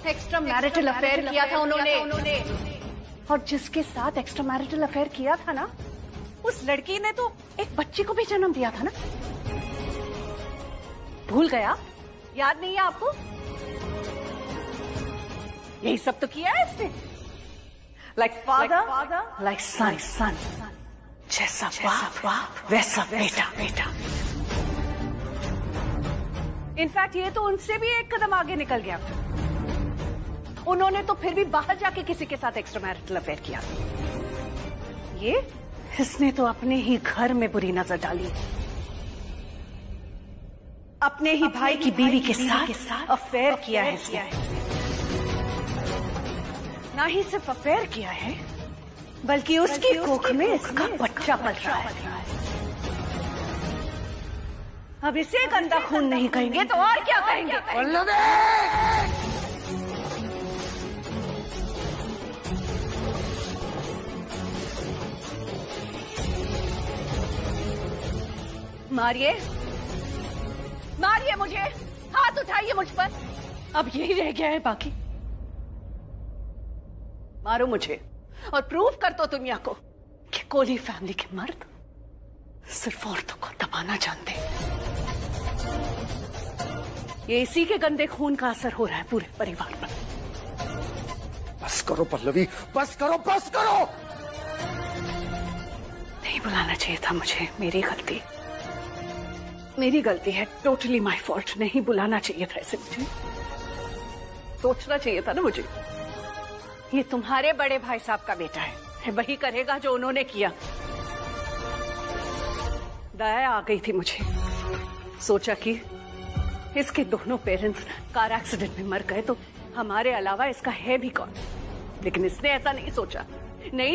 Extra marital affair किया था उन्होंने। और जिसके साथ एक्स्ट्रा मैरिटल अफेयर किया था ना, उस लड़की ने तो एक बच्ची को भी जन्म दिया था ना। भूल गया? याद नहीं है आपको? यही सब तो किया है इसने। लाइक फादर लाइक सन। जैसा बाप वैसा बेटा। इनफैक्ट ये तो उनसे भी एक कदम आगे निकल गया। उन्होंने तो फिर भी बाहर जाके किसी के साथ एक्स्ट्रा मैरिटल अफेयर किया। इसने तो अपने ही घर में बुरी नजर डाली। अपने ही भाई की बीवी के साथ अफेयर किया है इसने। ना ही सिर्फ अफेयर किया है, बल्कि उसकी कोख में इसका बच्चा पल रहा है। अब इसे गंदा खून नहीं कहेंगे तो और क्या कहेंगे? मारिए मुझे, हाथ उठाइए मुझ पर। अब यही रह गया है बाकी। मारो मुझे और प्रूव कर दो दुनिया को कि कोहली फैमिली के मर्द सिर्फ औरतों को दबाना जानते हैं। ये इसी के गंदे खून का असर हो रहा है पूरे परिवार पर। बस करो पल्लवी, बस करो। नहीं बुलाना चाहिए था मुझे, मेरी गलती है। Totally my fault. नहीं बुलाना चाहिए था इसे मुझे। सोचना चाहिए था ना मुझे। ये तुम्हारे बड़े भाई साहब का बेटा है, वही करेगा जो उन्होंने किया। दया आ गई थी मुझे। सोचा कि इसके दोनों पेरेंट्स कार एक्सीडेंट में मर गए तो हमारे अलावा इसका है भी कौन। लेकिन इसने ऐसा नहीं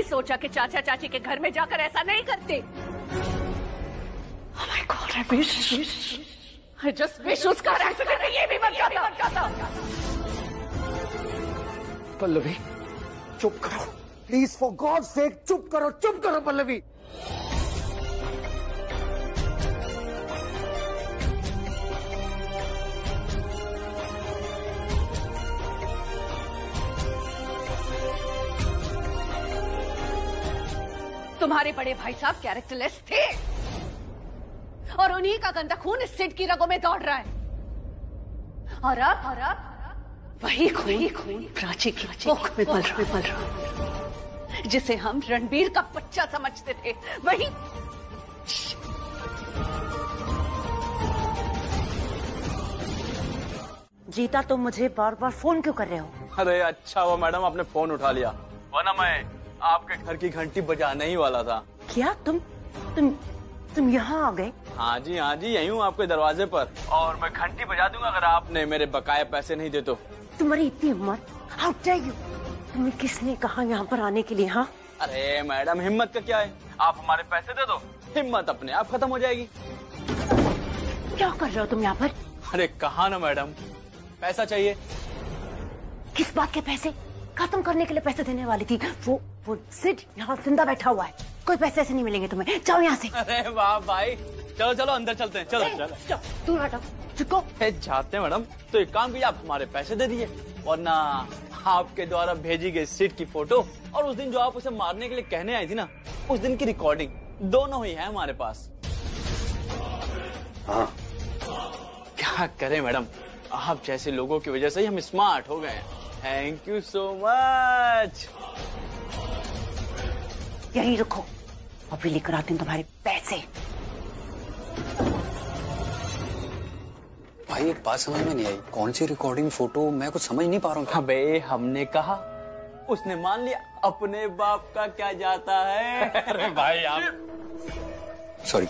सोचा कि चाचा चाची के घर में जाकर ऐसा नहीं करते। Oh my God, I just wish उसका एक्सीडेंट ये भी बन जाता। पल्लवी चुप करो प्लीज, फॉर गॉड सेक चुप करो पल्लवी। तुम्हारे बड़े भाई साहब कैरेक्टरलेस थे और उन्हीं का गंदा खून इस सिड की रगों में दौड़ रहा है। और अब वही खून प्राची की कोख में पल रहा है, जिसे हम रणबीर का बच्चा समझते थे। वही जीता, तुम मुझे बार बार फोन क्यों कर रहे हो? अरे अच्छा हुआ मैडम आपने फोन उठा लिया, वरना मैं आपके घर की घंटी बजाने ही वाला था। क्या तुम यहाँ आ गए? हाँ जी यही हूँ आपके दरवाजे पर, और मैं घंटी बजा दूंगा अगर आपने मेरे बकाया पैसे नहीं दे तो। तुम्हारी इतनी हिम्मत, हाउ डेयर यू! तुम्हें किसने कहा यहाँ पर आने के लिए? हाँ अरे मैडम हिम्मत का क्या है, आप हमारे पैसे दे दो, हिम्मत अपने आप खत्म हो जाएगी। क्या कर रहे हो तुम यहाँ पर? अरे कहा ना मैडम, पैसा चाहिए। किस बात के पैसे? खत्म करने के लिए पैसे देने वाली थी। वो सिड यहाँ जिंदा बैठा हुआ है, कोई पैसे ऐसे नहीं मिलेंगे तुम्हें। जाओ यहाँ से। अरे वाह भाई, चलो अंदर चलते हैं। चलो दूर हटो, चुको। जाते हैं मैडम, तो एक काम कीजिए, आप हमारे पैसे दे दिए, वरना आपके द्वारा भेजी गई सिड की फोटो और उस दिन जो आप उसे मारने के लिए कहने आई थी ना, उस दिन की रिकॉर्डिंग दोनों ही है हमारे पास। हाँ क्या करें मैडम, आप जैसे लोगों की वजह से ही हम स्मार्ट हो गए हैं। Thank you so much. यहीं रुको, अभी लेकर आती हूँ तुम्हारे पैसे। भाई एक बात समझ में नहीं आई, कौन सी रिकॉर्डिंग फोटो, मैं कुछ समझ नहीं पा रहा हूँ। अबे हमने कहा, उसने मान लिया, अपने बाप का क्या जाता है। अरे भाई आप सॉरी।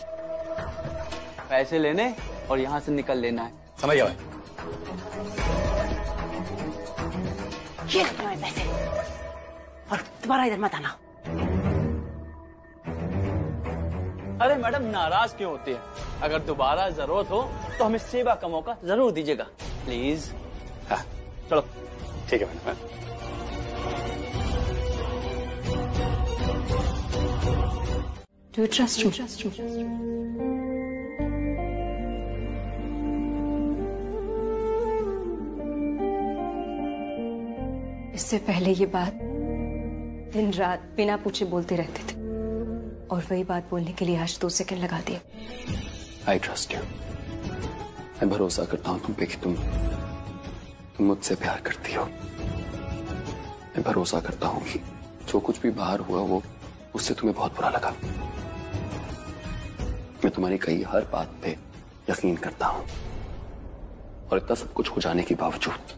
पैसे लेने और यहाँ से निकल लेना है, समझ गया भाई। ये तुम्हारे पैसे, और तुम्हारा इधर मत आना। अरे मैडम नाराज क्यों होती है, अगर दोबारा जरूरत हो तो हमें सेवा का मौका जरूर दीजिएगा प्लीज। हाँ चलो ठीक है madam. Do you trust me? इससे पहले ये बात दिन रात बिना पूछे बोलते रहते थे और वही बात बोलने के लिए आज 2 सेकंड लगा दिए। I trust you. मैं भरोसा करता हूँ तुम पे कि तुम मुझसे प्यार करती हो। मैं भरोसा करता हूँ कि जो कुछ भी बाहर हुआ वो उससे तुम्हें बहुत बुरा लगा। मैं तुम्हारी कही हर बात पे यकीन करता हूँ और इतना सब कुछ हो जाने के बावजूद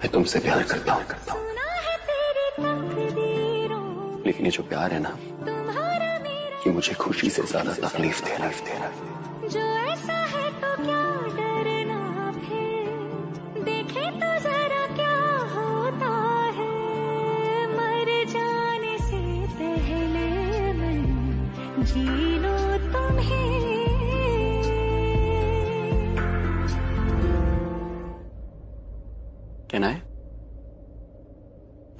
मैं तुमसे प्यार करता हूँ। लेकिन ये जो प्यार है ना, ये मुझे खुशी से ज्यादा तकलीफ दे रहा है। जो ऐसा है तो क्या डरना फिर, देखे तो जरा क्या होता है, मर जाने से पहले मन जी लो तुम्हें। कहना है?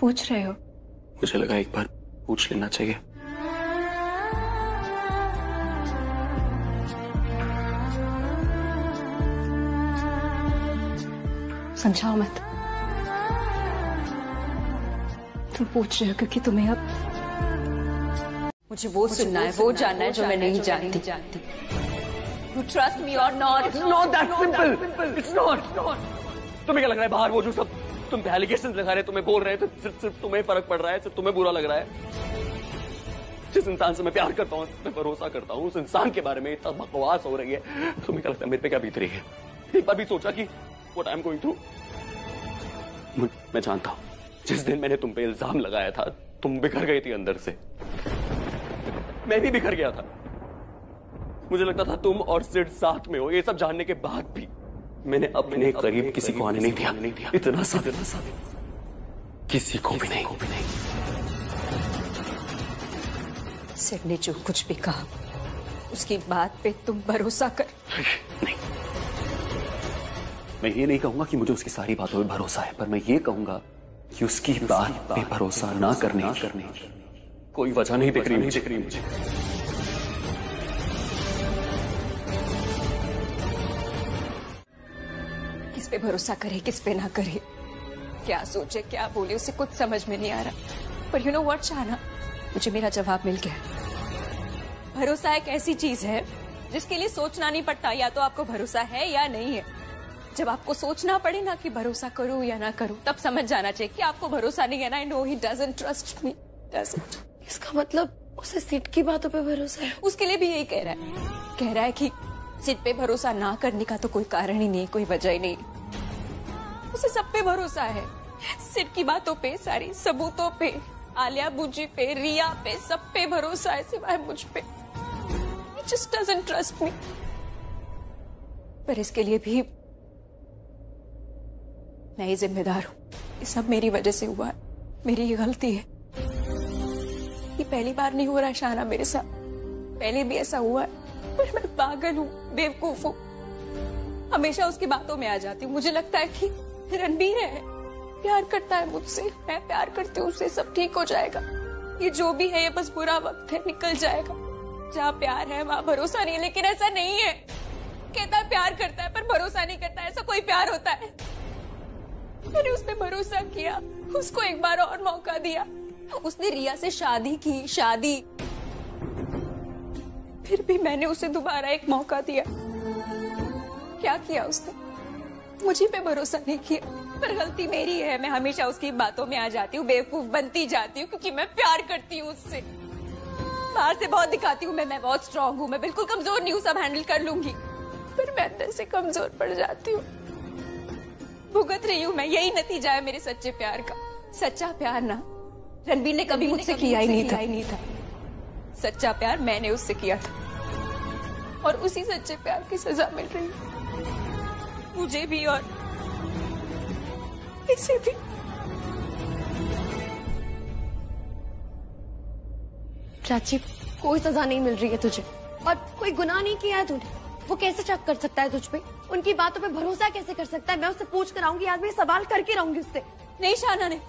पूछ रहे हो? मुझे लगा एक बार पूछ लेना चाहिए। समझाओ मत। तुम पूछ रहे हो क्योंकि तुम्हें अब मुझे वो सुनना है, वो जानना है जो मैं नहीं जानती। You trust me or not? It's not that simple. It's not. तुम्हें क्या लग रहा है बाहर वो जो सब तुम पे एलिगेशन लगा रहे, तुम्हें बोल रहे हैं, तो सिर्फ तुम्हें फर्क पड़ रहा है, सिर्फ तुम्हें बुरा लग रहा है। जिस इंसान से मैं प्यार करता हूँ, मैं भरोसा करता हूँ, उस इंसान के बारे में इतना बकवास हो रही है, तुम्हें क्या लगता है मेरे पे क्या बीत रही है? एक बार भी सोचा कि what I am going through? मैं जानता हूँ जिस दिन मैंने तुम पे इल्जाम लगाया था तुम बिखर गई थी अंदर से। मैं भी बिखर गया था। मुझे लगता था तुम और सिड साथ में हो। ये सब जानने के बाद भी मैंने अपने करीब किसी को आने नहीं दिया। इतना सा किसी को भी नहीं। सिड ने जो कुछ भी कहा उसकी बात पे तुम भरोसा कर। नहीं, मैं ये नहीं कहूंगा कि मुझे उसकी सारी बातों पे भरोसा है, पर मैं ये कहूंगा कि उसकी बात पे भरोसा ना करने कोई वजह नहीं दिख रही मुझे। किस पे भरोसा करे, किस पे ना करे, क्या सोचे, क्या बोले, उसे कुछ समझ में नहीं आ रहा। पर यू नो व्हाट शाना, मुझे मेरा जवाब मिल गया। भरोसा एक ऐसी चीज है जिसके लिए सोचना नहीं पड़ता, या तो आपको भरोसा है या नहीं है। जब आपको सोचना पड़े ना कि भरोसा करूं या ना करूं, तब समझ जाना चाहिए कि आपको भरोसा नहीं है ना। I know he doesn't trust me, doesn't. इसका मतलब उसे सिड की बातों पे भरोसा है? उसके लिए भी यही कह रहा है कि सिड पे भरोसा ना करने का तो कोई कारण ही नहीं, कोई वजह ही नहीं। उसे सब पे भरोसा है, सिड की बातों पे, सारी सबूतों पे, आलिया बूजी पे, रिया पे, सब पे भरोसा है सिवाय मुझ पे। He just doesn't trust me। पर इसके लिए भी मैं ही जिम्मेदार हूँ। ये सब मेरी वजह से हुआ है, मेरी ये गलती है। ये पहली बार नहीं हो रहा है शाना मेरे साथ, पहले भी ऐसा हुआ है। पर मैं पागल हूँ, बेवकूफ हूँ, हमेशा उसकी बातों में आ जाती हूँ। मुझे लगता है कि रणबीर है, प्यार करता है मुझसे, मैं प्यार करती हूँ उससे, सब ठीक हो जाएगा। ये जो भी है ये बस बुरा वक्त है, निकल जाएगा। जहाँ प्यार है वहाँ भरोसा नहीं है, लेकिन ऐसा नहीं है। कहता है प्यार करता है पर भरोसा नहीं करता, ऐसा कोई प्यार होता है? मैंने उस पे भरोसा किया, उसको एक बार और मौका दिया। उसने रिया से शादी की, फिर भी मैंने उसे दोबारा एक मौका दिया। क्या किया उसने? मुझे पे भरोसा नहीं किया। पर गलती मेरी है, मैं हमेशा उसकी बातों में आ जाती हूँ, बेवकूफ बनती जाती हूँ, क्योंकि मैं प्यार करती हूँ उससे। बाहर से बहुत दिखाती हूँ मैं बहुत स्ट्रांग हूँ, मैं बिल्कुल कमजोर नहीं हूँ, सब हैंडल कर लूंगी। पर मैं अंदर से कमजोर पड़ जाती हूँ, भुगत रही हूँ मैं। यही नतीजा है मेरे सच्चे प्यार का। सच्चा प्यार ना रणबीर ने कभी मुझसे किया ही नहीं था। सच्चा प्यार मैंने उससे किया था, और उसी सच्चे प्यार की सजा मिल रही है मुझे भी और इसे भी। चाची, कोई सजा नहीं मिल रही है तुझे, और कोई गुनाह नहीं किया है तूने। वो कैसे शक कर सकता है तुझ पे? उनकी बातों पे भरोसा कैसे कर सकता है? मैं उससे पूछ कर आऊंगी, आज मैं सवाल करके रहूंगी उससे। नहीं शाना ने।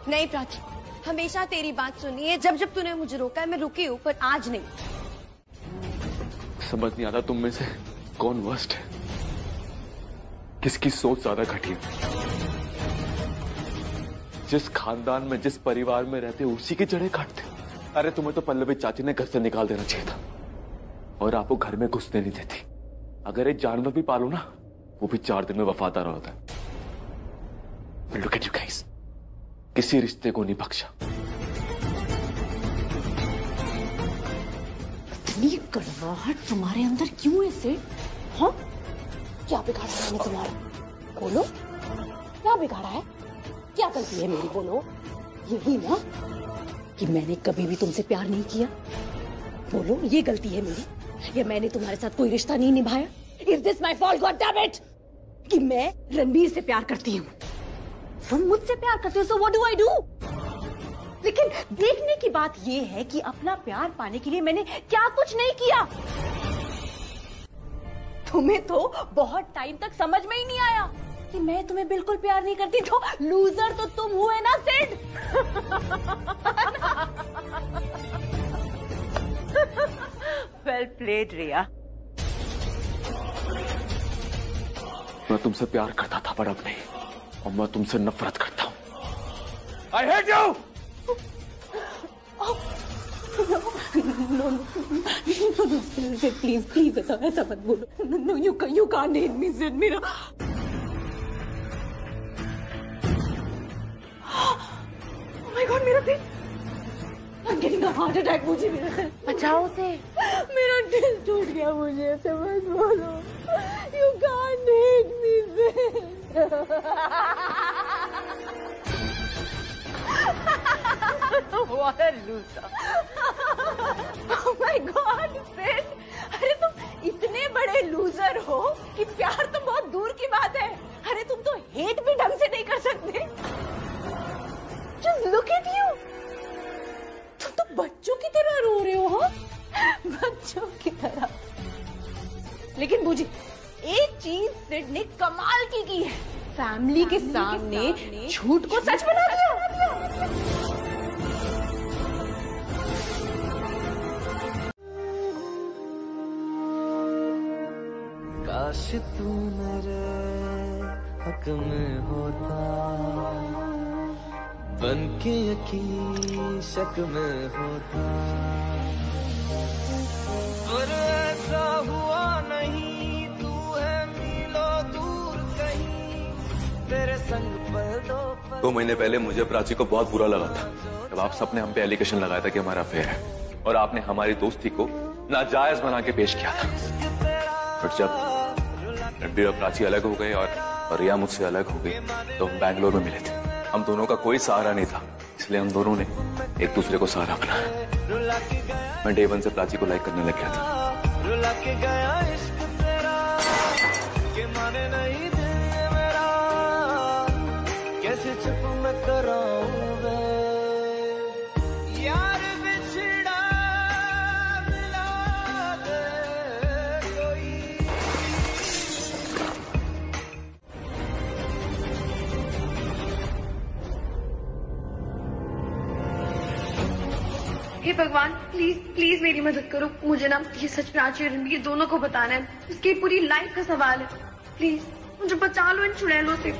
नहीं प्राची, हमेशा तेरी बात सुनी है। जब जब तूने मुझे रोका है मैं रुकी हूँ, पर आज नहीं। समझ नहीं आता तुम में से कौन वर्स्ट है, किसकी सोच ज्यादा घटिया। जिस खानदान में, जिस परिवार में रहते उसी की जड़ें काटते। अरे तुम्हें तो पल्लवी चाची ने घर से निकाल देना चाहिए था, और आपको घर में घुसने नहीं देती। अगर एक जानवर भी पालो ना, वो भी 4 दिन में वफादार होता है। लुक एट यू गाइस, किसी रिश्ते को नहीं बख्शा। इतनी कड़वाहट तुम्हारे अंदर क्यों है सिड? हाँ, क्या बिगाड़ा मैंने तुम्हारा? बोलो, क्या बिगाड़ा है? क्या गलती है मेरी? बोलो। यही ना कि मैंने कभी भी तुमसे प्यार नहीं किया? बोलो, ये गलती है मेरी, या मैंने तुम्हारे साथ कोई रिश्ता नहीं निभाया? Is this my fault, God damn it? कि मैं रणबीर से प्यार करती हूँ, तुम मुझसे प्यार करते हो, so what do I do? लेकिन देखने की बात ये है कि अपना प्यार पाने के लिए मैंने क्या कुछ नहीं किया। तुम्हें तो बहुत टाइम तक समझ में ही नहीं आया कि मैं तुम्हें बिल्कुल प्यार नहीं करती, तो लूजर तो तुम हुए ना सिड। वेल प्लेड रिया। मैं तुमसे प्यार करता था पर अब नहीं, और मैं तुमसे नफरत करता हूं। I hate you. No, please ऐसा मत बोलो। No, you can't hate me, Sid. मेरा Oh my God, मेरा दिल, I'm getting a heart attack। मुझे बचाओ से, मेरा दिल टूट गया। मुझे ऐसे मत बोलो। You can't hate me, Sid. What a loser. Oh my God, Sid, अरे तुम इतने बड़े लूजर हो कि प्यार तो बहुत दूर की बात है। अरे तुम तो हेट भी ढंग से नहीं कर सकते। Just look at you. तुम तो बच्चों की तरह रो रहे हो। हाँ, बच्चों की तरह। लेकिन मुझे एक चीज सिड ने कमाल की है, फैमिली के सामने झूठ को सच बना दिया। काश तू मेरे हक में होता, बन के यकीन शक में होता, पर ऐसा हुआ नहीं। तू है मीलों दूर कहीं, तेरे संग पर 2 महीने पहले मुझे प्राची को बहुत बुरा लगा था जब आप सबने हम पे एलिगेशन लगाया था कि हमारा अफेयर है, और आपने हमारी दोस्ती को नाजायज बना के पेश किया था। पर जब रणबीर और प्राची अलग हो गए और रिया मुझसे अलग हो गई, तो हम बैंगलोर में मिले थे। हम दोनों का कोई सहारा नहीं था, इसलिए हम दोनों ने एक दूसरे को सहारा बनाया। मैं डे 1 से प्राची को लाइक करने लग गया था। रुला के गया इश्क तेरा, के माने नहीं दिल मेरा, कैसे चुप मैं कराऊं वे यार। बिछड़ा मिला दे कोई। हे भगवान, प्लीज मेरी मदद करो। मुझे ना ये सच प्राची और रणबीर दोनों को बताना है। उसकी पूरी लाइफ का सवाल है। प्लीज मुझे बचा लो इन चुड़ैलों से।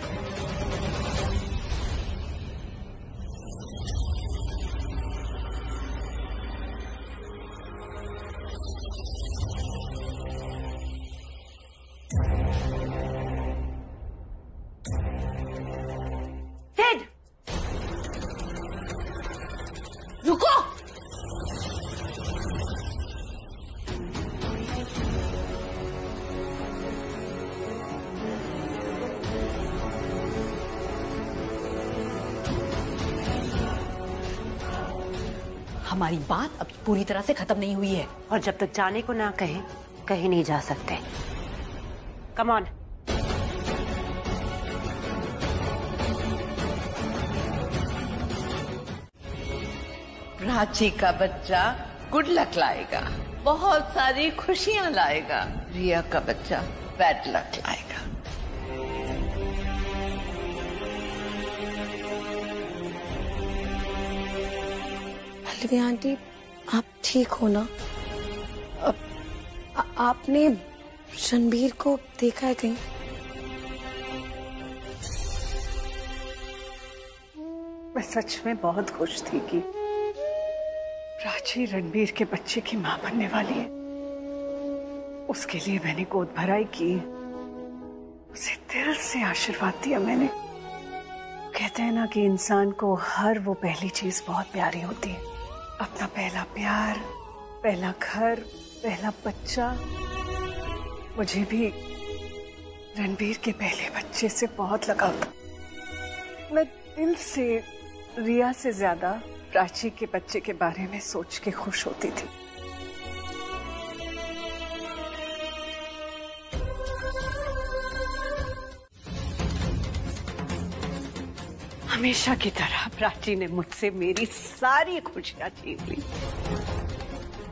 सिड, रुको। हमारी बात अभी पूरी तरह से खत्म नहीं हुई है, और जब तक जाने को ना कहे कहीं नहीं जा सकते। Come on. प्राची का बच्चा गुड लक लाएगा, बहुत सारी खुशियां लाएगा। रिया का बच्चा बैड लक लाएगा। पल्लवी आंटी, आप ठीक हो ना? आपने रणबीर को देखा है कहीं? मैं सच में बहुत खुश थी कि प्राची रणबीर के बच्चे की मां बनने वाली है। उसके लिए मैंने गोद भराई की, उसे दिल से आशीर्वाद दिया मैंने। कहते हैं ना कि इंसान को हर वो पहली चीज बहुत प्यारी होती है, अपना पहला प्यार, पहला घर, पहला बच्चा। मुझे भी रणबीर के पहले बच्चे से बहुत लगाव था। मैं दिल से रिया से ज्यादा प्राची के बच्चे के बारे में सोच के खुश होती थी। हमेशा की तरह प्राची ने मुझसे मेरी सारी खुशियां छीन ली।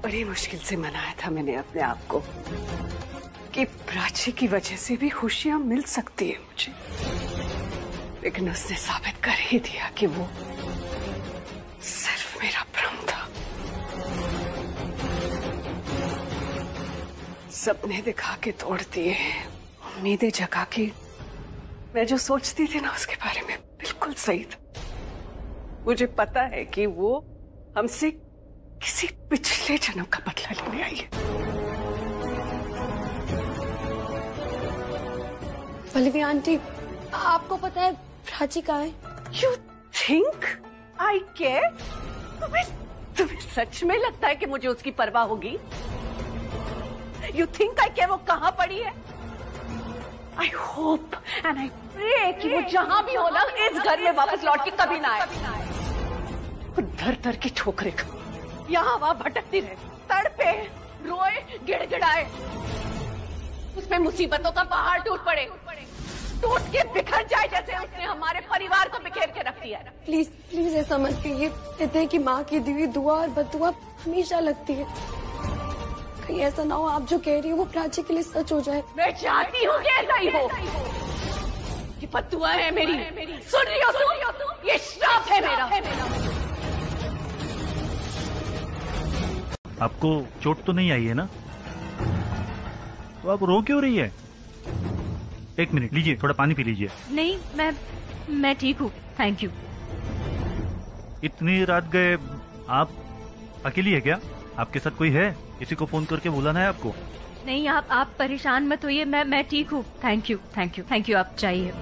बड़ी मुश्किल से मनाया था मैंने अपने आप को कि प्राची की वजह से भी खुशियां मिल सकती है मुझे, लेकिन उसने साबित कर ही दिया कि वो सिर्फ मेरा भ्रम था। सपने दिखा के तोड़ दिए, उम्मीदें जगा के मैं जो सोचती थी ना उसके बारे में बिल्कुल सही था। मुझे पता है कि वो हमसे किसी पिछले जन्म का बदला लेने आई है। पल्लवी आंटी, आपको पता है प्राची कहाँ है? You think I care? तुम्हें सच में लगता है कि मुझे उसकी परवाह होगी? You think I care वो कहाँ पड़ी है? I hope and I pray कि वो जहां भी हो ना इस घर में वापस लौट के कभी ना आए। वो दर दर की ठोकरें यहाँ वहां भटकती रहे, तड़पे, रोए, गिड़गिड़ाए, उसमें मुसीबतों का पहाड़ टूट पड़े, टूट के बिखर जाए जैसे उसने हमारे परिवार को बिखेर के रख दिया। प्लीज प्लीज ऐसा मत कहिए। कहते हैं कि माँ की दी हुई दुआ और बददुआ हमेशा लगती है। कहीं ऐसा ना हो आप जो कह रही हो वो प्राची के लिए सच हो जाए। मैं चाहती हूँ कि ऐसा ही हो। ये बददुआ है मेरी, सुन रही हो तुम? ये श्राप है मेरा। आपको चोट तो नहीं आई है ना? तो आप रो क्यों रही है? एक मिनट लीजिए, थोड़ा पानी पी लीजिए। नहीं, मैं ठीक हूँ, थैंक यू। इतनी रात गए, आप अकेली है क्या? आपके साथ कोई है? किसी को फोन करके बुलाना है आपको? नहीं, आप परेशान मत होइए, मैं ठीक हूँ। Thank you. आप चाहिए?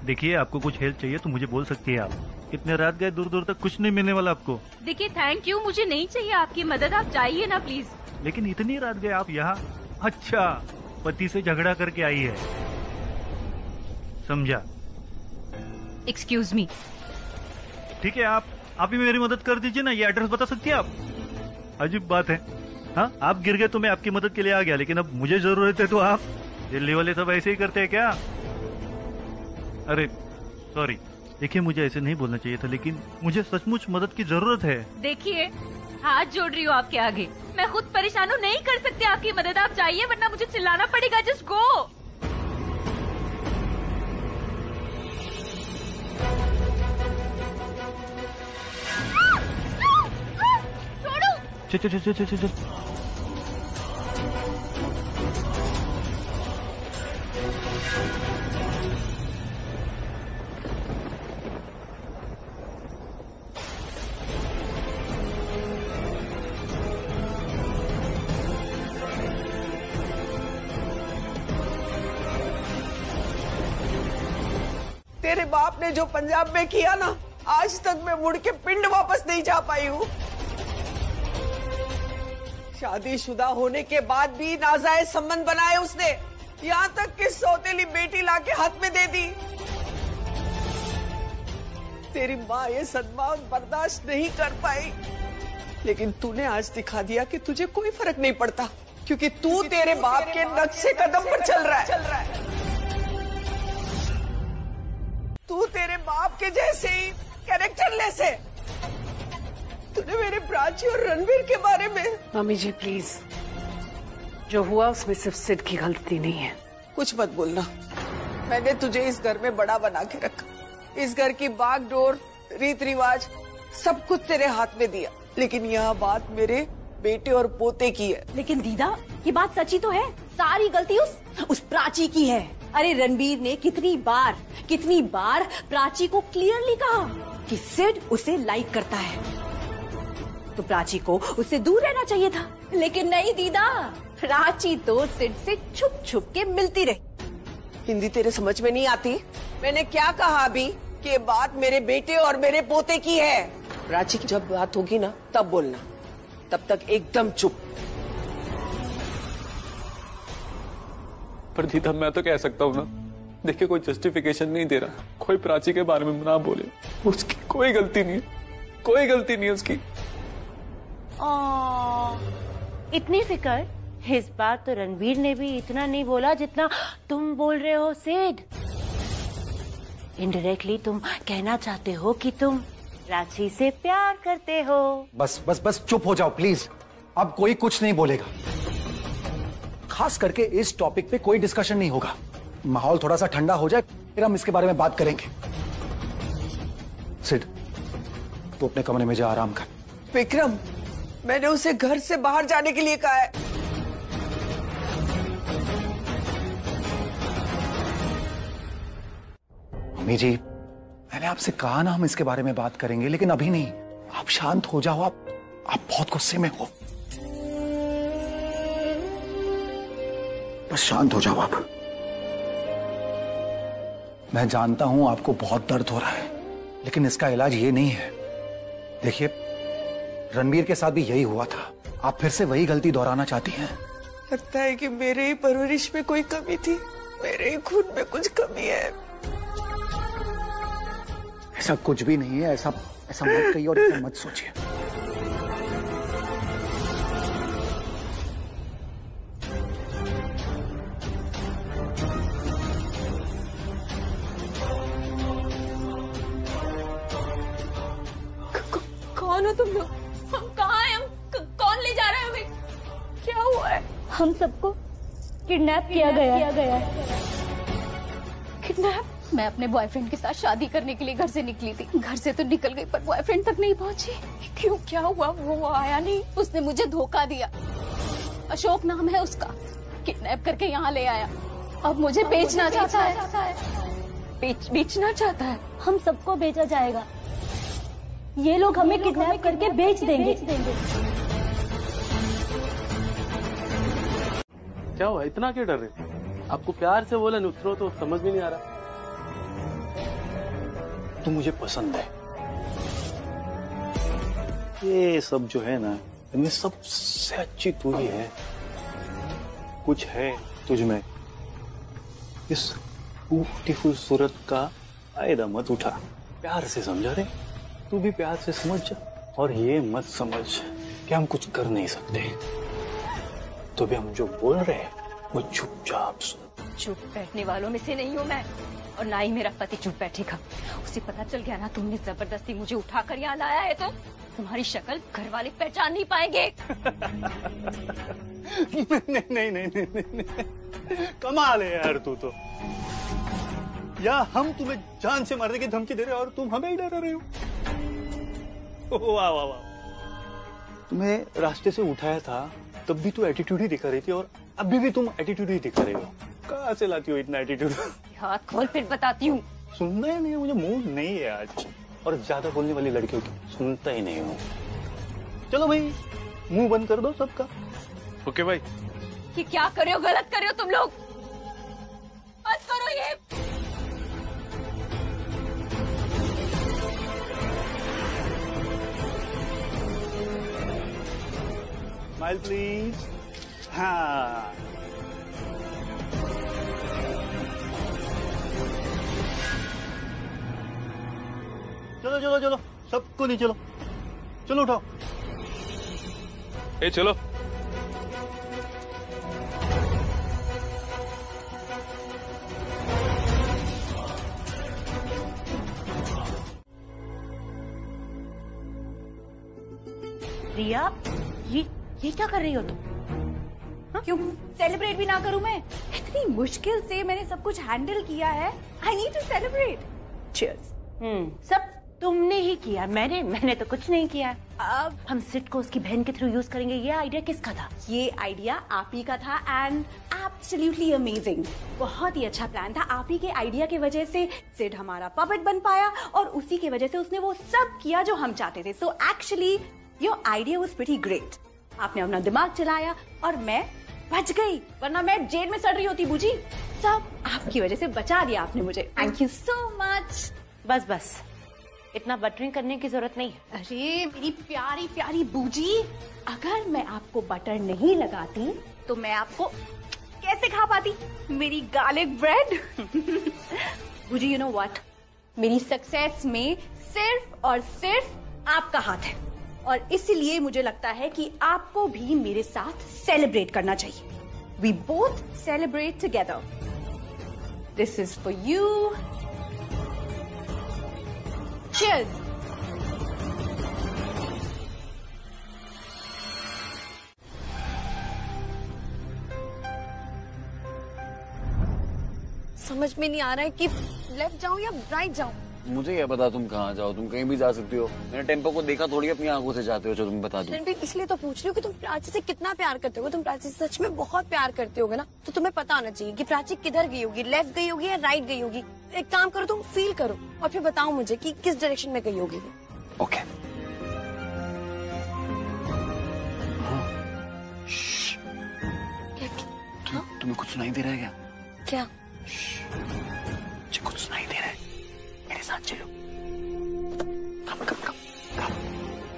देखिए, आपको कुछ हेल्प चाहिए तो मुझे बोल सकती है आप। इतने रात गए, दूर दूर तक कुछ नहीं मिलने वाला आपको। देखिए, थैंक यू, मुझे नहीं चाहिए आपकी मदद, आप जाइए ना प्लीज। लेकिन इतनी रात गए आप यहाँ? अच्छा, पति से झगड़ा करके आई है, समझा? Excuse me. ठीक है, आप ही मेरी मदद कर दीजिए ना। ये एड्रेस बता सकती है आप? अजीब बात है। हाँ, आप गिर गए तो मैं आपकी मदद के लिए आ गया, लेकिन अब मुझे जरूरत है तो आप? दिल्ली वाले सब ऐसे ही करते हैं क्या? अरे सॉरी, देखिए मुझे ऐसे नहीं बोलना चाहिए था, लेकिन मुझे सचमुच मदद की जरूरत है। देखिए, हाथ जोड़ रही हूँ आपके आगे, मैं खुद परेशान हूँ, नहीं कर सकते आपकी मदद। आप जाइए वरना मुझे चिल्लाना पड़ेगा। Just go. चल। तेरे बाप ने जो पंजाब में किया ना, आज तक मैं मुड़ के पिंड वापस नहीं जा पाई हूँ। शादीशुदा होने के बाद भी नाजायज संबंध बनाए उसने, यहाँ तक कि सौतेली बेटी लाके हाथ में दे दी। तेरी माँ ये सदमा बर्दाश्त नहीं कर पाई, लेकिन तूने आज दिखा दिया कि तुझे कोई फर्क नहीं पड़ता, क्योंकि तू तेरे बाप के नक्शे कदम पर चल रहा है। तू तेरे बाप के जैसे ही कैरेक्टरलेस है। तूने मेरे प्राची और रणवीर के बारे में। मम्मी जी प्लीज, जो हुआ उसमें सिर्फ सिड की गलती नहीं है। कुछ मत बोलना। मैंने तुझे इस घर में बड़ा बना के रखा, इस घर की बागडोर, रीत रिवाज सब कुछ तेरे हाथ में दिया, लेकिन यह बात मेरे बेटे और पोते की है। लेकिन दीदा, ये बात सच्ची तो है, सारी गलती उस प्राची की है। अरे रणबीर ने कितनी बार प्राची को क्लियरली कहा कि सिड उसे लाइक करता है, तो प्राची को उससे दूर रहना चाहिए था। लेकिन नहीं दीदा, प्राची तो सिड से छुप छुप के मिलती रही। हिंदी तेरे समझ में नहीं आती? मैंने क्या कहा अभी कि ये बात मेरे बेटे और मेरे पोते की है। प्राची की जब बात होगी ना तब बोलना, तब तक एकदम चुप। पर दीदा मैं तो कह सकता हूँ ना, देखिए कोई जस्टिफिकेशन नहीं दे रहा, कोई प्राची के बारे में ना बोले, उसकी कोई गलती नहीं है, कोई गलती नहीं है उसकी। इतनी फिक्र, इस बात तो रणवीर ने भी इतना नहीं बोला जितना तुम बोल रहे हो सिड। इनडायरेक्टली तुम कहना चाहते हो कि तुम प्राची से प्यार करते हो। बस बस बस चुप हो जाओ प्लीज, अब कोई कुछ नहीं बोलेगा। खास करके इस टॉपिक पे कोई डिस्कशन नहीं होगा। माहौल थोड़ा सा ठंडा हो जाए फिर हम इसके बारे में बात करेंगे। सिड, तू अपने कमरे में जा, आराम कर। विक्रम, मैंने उसे घर से बाहर जाने के लिए कहा है। मम्मी जी, मैंने आपसे कहा ना हम इसके बारे में बात करेंगे, लेकिन अभी नहीं। आप शांत हो जाओ, आप बहुत गुस्से में हो। बस शांत हो जाओ आप। मैं जानता हूं आपको बहुत दर्द हो रहा है, लेकिन इसका इलाज ये नहीं है। देखिए, रणबीर के साथ भी यही हुआ था। आप फिर से वही गलती दोहराना चाहती हैं। लगता है कि मेरे ही परवरिश में कोई कमी थी, मेरे ही खून में कुछ कमी है। ऐसा कुछ भी नहीं है, ऐसा मत कहिए और ऐसा मत सोचिए। कौन हो तुम लोग? हम कहाँ हैं? कौन ले जा रहा है हमें? क्या हुआ है? हम सबको किडनैप किया गया। किडनैप? मैं अपने बॉयफ्रेंड के साथ शादी करने के लिए घर से निकली थी। घर से तो निकल गई पर बॉयफ्रेंड तक नहीं पहुंची। क्यों, क्या हुआ? वो आया नहीं, उसने मुझे धोखा दिया। अशोक नाम है उसका, किडनैप करके यहाँ ले आया। अब मुझे बेचना चाहता है। बेचना चाहता है। हम सबको बेचा जाएगा। ये लोग हमें किडनैप करके बेच देंगे। क्या हुआ, इतना क्यों डर रहे? आपको प्यार से बोला नुसरो तो समझ में नहीं आ रहा। तू मुझे पसंद है। ये सब जो है ना, इनमें सबसे अच्छी तू ही है। कुछ है तुझ में, इस ब्यूटीफुल सूरत का फायदा मत उठा। प्यार से समझा रे, तू भी प्यार से समझ जा। और ये मत समझ कि हम कुछ कर नहीं सकते। तो भी हम जो बोल रहे हैं वो चुपचाप सुन। चुप बैठने वालों में से नहीं हूँ मैं, और ना ही मेरा पति चुप बैठेगा। उसे पता चल गया ना तुमने जबरदस्ती मुझे उठाकर यहाँ लाया है, तो तुम्हारी शक्ल घर वाले पहचान नहीं पाएंगे। नहीं, कमाल है यार तू तो। या हम तुम्हें जान से मारने की धमकी दे रहे हो और तुम हमें ही डरा रहे हो। वाह वाह वाह। तुम्हें रास्ते से उठाया था तब भी तू एटीट्यूड ही दिखा रही थी, और अभी भी तुम एटीट्यूड ही दिखा रहे हो। कहाँ से लाती हो इतना एटीट्यूड? हाथ खोल फिर बताती हूँ। सुनना ही नहीं है, मुझे मूड नहीं है आज, और ज्यादा बोलने वाली लड़कियों की सुनता ही नहीं हूँ। चलो भाई, मुंह बंद कर दो सबका। ओके भाई। कि क्या कर रहे हो, गलत कर रहे हो तुम लोग। मत करो ये। Smile please. हाँ, चलो चलो चलो, सबको नहीं, चलो चलो उठाओ। ए चलो। रिया, ये क्या कर रही हो तुम? क्यों सेलिब्रेट भी ना करूं मैं? इतनी मुश्किल से मैंने सब कुछ हैंडल किया है। I need to celebrate. Cheers. तुमने ही किया, मैंने तो कुछ नहीं किया। अब हम सिट को उसकी बहन के थ्रू यूज करेंगे। ये आइडिया किसका था? ये आइडिया आप ही का था एंड एब्सोल्युटली अमेजिंग। बहुत ही अच्छा प्लान था। आप ही के आइडिया की वजह से सिड हमारा पपेट बन पाया और उसी की वजह से उसने वो सब किया जो हम चाहते थे। So actually your idea was pretty great. आपने अपना दिमाग चलाया और मैं बच गई, वरना मैं जेल में सड़ रही होती बूजी। सब आपकी वजह से बचा दिया आपने मुझे। Thank you so much. बस इतना बटरिंग करने की जरूरत नहीं है। अरे मेरी प्यारी प्यारी बूजी, अगर मैं आपको बटर नहीं लगाती तो मैं आपको कैसे खा पाती? मेरी गार्लिक ब्रेड। बूजी, यू नो व्हाट, मेरी सक्सेस में सिर्फ और सिर्फ आपका हाथ है और इसलिए मुझे लगता है कि आपको भी मेरे साथ सेलिब्रेट करना चाहिए। We both celebrate together. This is for you. Cheers! समझ में नहीं आ रहा है कि लेफ्ट जाऊं या राइट जाऊं। मुझे क्या पता तुम कहाँ जाओ, तुम कहीं भी जा सकती हो। मैंने टेम्पो को देखा थोड़ी अपनी आंखों से जाते हो, जो तुम बता दो। रणबीर, इसलिए तो पूछ रही हूँ कि तुम प्राची से कितना प्यार करते हो। तुम प्राची से सच में बहुत प्यार करते होगे ना, तो तुम्हें पता होना चाहिए कि प्राची किधर गई होगी, लेफ्ट गई होगी या राइट गई होगी। एक काम करो, तुम फील करो और फिर बताओ मुझे कि किस डायरेक्शन में गई होगी। ओके। तुम्हें कुछ सुनाई दे रहा है क्या? क्या? मुझे कुछ सुनाई दे रहा है, मेरे साथ चलो। कम।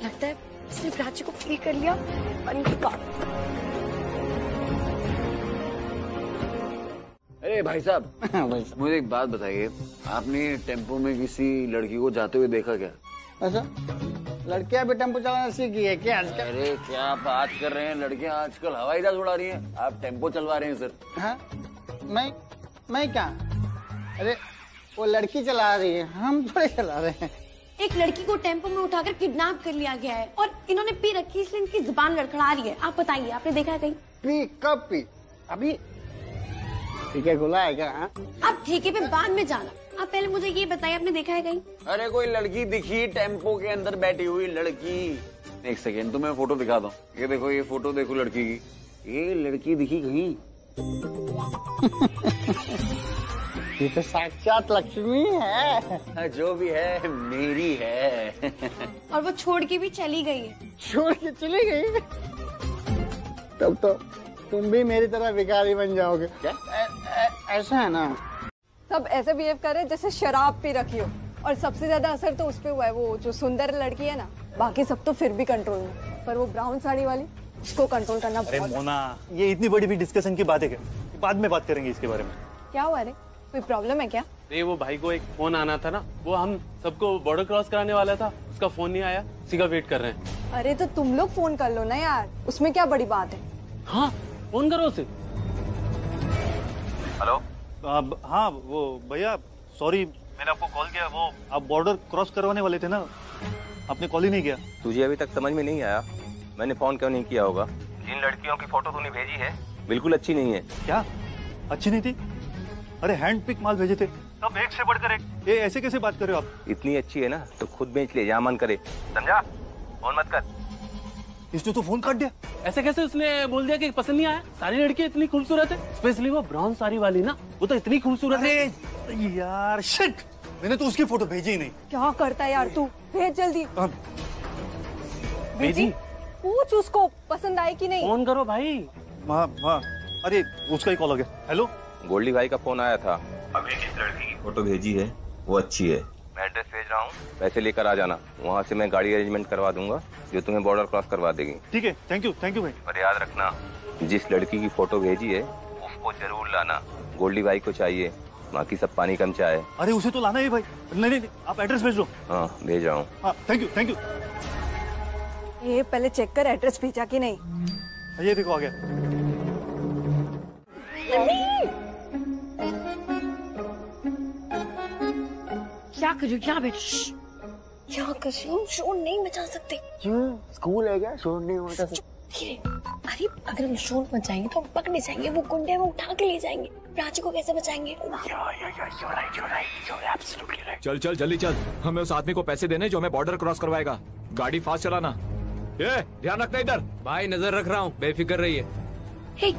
लगता है इसने प्राची को फील कर लिया। अरे भाई साहब, मुझे एक बात बताइए, आपने टेम्पो में किसी लड़की को जाते हुए देखा क्या? अच्छा, लड़कियां भी टेम्पो चलाना सीखी है क्या आजकल? अरे क्या बात कर रहे हैं, लड़कियां आजकल हवाई जहाज उड़ा रही हैं, आप टेम्पो चलवा रहे हैं सर। हाँ? मैं क्या? अरे वो लड़की चला रही है, हम थोड़े चला रहे हैं। एक लड़की को टेम्पो में उठाकर किडनैप कर लिया गया है और इन्होंने पी रखी, इसलिए इनकी जुबान लड़खड़ा रही है। आप बताइए, आपने देखा है कहीं? पी? कब पी? अभी? ठीक है, खुला है क्या? हाँ? आप ठेके पे बाद में जाना, आप पहले मुझे ये बताइए, आपने देखा है कहीं? अरे कोई लड़की दिखी टेम्पो के अंदर बैठी हुई लड़की। एक सेकेंड, तुम्हें फोटो दिखा दो। ये देखो, ये फोटो देखो लड़की की। ये लड़की दिखी कहीं? ये तो साक्षात लक्ष्मी है। जो भी है मेरी है। और वो छोड़ के भी चली गई है। छोड़ के चली गई? तब तो तुम भी मेरी तरह भिखारी बन जाओगे। क्या? ऐसा है ना, सब ऐसे बिहेव करे जैसे शराब पी रखी हो। और सबसे ज्यादा असर तो उस पे हुआ है, वो जो सुंदर लड़की है ना। बाकी सब तो फिर भी कंट्रोल में, पर वो ब्राउन साड़ी वाली, उसको कंट्रोल करना बहुत। अरे मोना, ये इतनी बड़ी भी डिस्कशन की बात है क्या? बाद में बात करेंगे इसके बारे में। क्या हुआ रे, कोई प्रॉब्लम है क्या? नहीं, वो भाई को एक फोन आना था ना, वो हम सबको बॉर्डर क्रॉस कराने वाला था, उसका फोन नहीं आया, उसी का वेट कर रहे हैं। अरे तो तुम लोग फोन कर लो ना यार, उसमें क्या बड़ी बात है। हाँ, फोन करो उसे। हेलो। हाँ वो भैया, सॉरी मैंने आपको कॉल किया, वो आप बॉर्डर क्रॉस करवाने वाले थे ना, आपने कॉल ही नहीं किया। तुझे अभी तक समझ में नहीं आया मैंने फोन क्यों नहीं किया होगा? जिन लड़कियों की फोटो तूने भेजी है बिल्कुल अच्छी नहीं है। क्या अच्छी नहीं थी? अरे हैंड पिक माल भेजे थे, सब एक से बढ़कर एक। ये ऐसे कैसे बात कर रहे हो आप? इतनी अच्छी है ना तो खुद बेच ले, जहाँ मन करे, समझा? फोन मत कर। इसने तो फोन काट दिया। ऐसे कैसे? उसने बोल दिया कि पसंद नहीं आया। सारी लड़कियां इतनी खूबसूरत है, स्पेशली वो ब्राउन साड़ी वाली ना, वो तो इतनी खूबसूरत है यार। शिट, मैंने तो उसकी फोटो भेजी ही नहीं। क्या करता है यार तू, भेज जल्दी। भेजी? पूछ उसको पसंद आई कि नहीं। फोन करो भाई। हाँ, अरे उसका ही कॉल आ गया। हेलो, गोल्डी भाई का फोन आया था। अभी जिस लड़की की फोटो भेजी है वो अच्छी है, मैं एड्रेस भेज रहा हूँ, पैसे लेकर आ जाना, वहाँ से मैं गाड़ी अरेंजमेंट करवा दूंगा जो तुम्हें बॉर्डर क्रॉस करवा देगी। ठीक है, थैंक यू भाई। और याद रखना, जिस लड़की की फोटो भेजी है उसको जरूर लाना, गोल्डी भाई को चाहिए, बाकी सब पानी कम चाय। अरे उसे तो लाना ही भाई। नहीं, आप एड्रेस भेज दो। हाँ भेज रहा हूँ। हाँ, थैंक यू। ये पहले चेक कर एड्रेस भेजा कि नहीं। ये देखो आ गया। क्या करूँ, क्या बेटा? क्या करूँ, शोर नहीं मचा सकते। क्यों? स्कूल है क्या, शोर नहीं मचा सकते? धीरे। अरे अगर हम शोर मच जाएंगे तो हम पकड़े जाएंगे, वो गुंडे हमें उठा के ले जाएंगे, प्राची को कैसे बचाएंगे? चल चल जल्दी चल, हमें उस आदमी को पैसे देने जो हमें बॉर्डर क्रॉस करवाएगा। गाड़ी फास्ट चलाना। ये ध्यान रखना इधर। भाई नजर रख रहा हूँ, बेफिक्र रहिए। हे।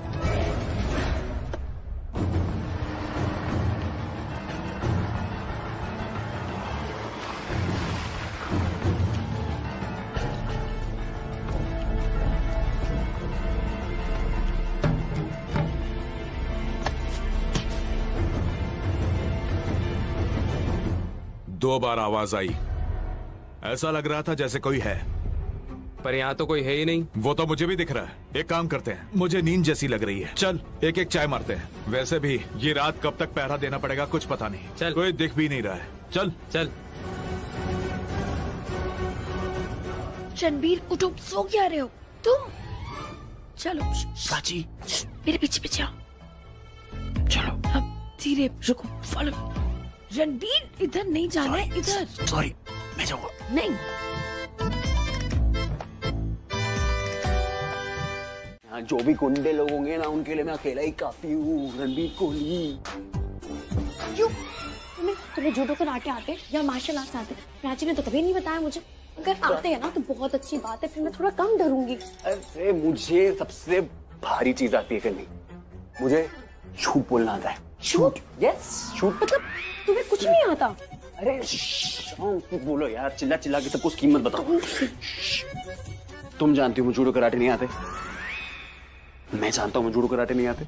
दो बार आवाज आई, ऐसा लग रहा था जैसे कोई है, पर यहाँ तो कोई है ही नहीं। वो तो मुझे भी दिख रहा है। एक काम करते हैं, मुझे नींद जैसी लग रही है, चल एक एक चाय मारते हैं। वैसे भी ये रात कब तक पहरा देना पड़ेगा कुछ पता नहीं। चल, कोई दिख भी नहीं रहा है। चल चल। रणबीर उठो, सो क्या रहे हो तुम? चलो प्राची, मेरे पीछे पीछे आओ। चलो अब धीरे, रुको, फॉलो। रणबीर इधर नहीं जाना है, इधर। सॉरी, मैं जाऊंगा। नहीं, यहाँ जो भी गुंडे लोग होंगे ना, उनके लिए मैं अकेला ही काफी हूँ। रणबीर कोहली। क्यों? तुम्हें जूडो कराटे आते या मार्शल आर्ट्स आते? प्राची ने तो कभी नहीं बताया मुझे। अगर आते हैं ना तो बहुत अच्छी बात है, फिर मैं थोड़ा कम डरूंगी। अरे मुझे सबसे भारी चीज आती है करनी, मुझे झूठ बोलना आता है। झूठ? यस, झूठ। मतलब तुम्हें कुछ नहीं आता? अरे कुछ बोलो यार, चिल्ला चिल्ला के सबको कीमत बताओ। तुम जानती हो मुझे जूडो कराटे नहीं आते। मैं जानता हूँ मुझे जूडो कराटे नहीं आते।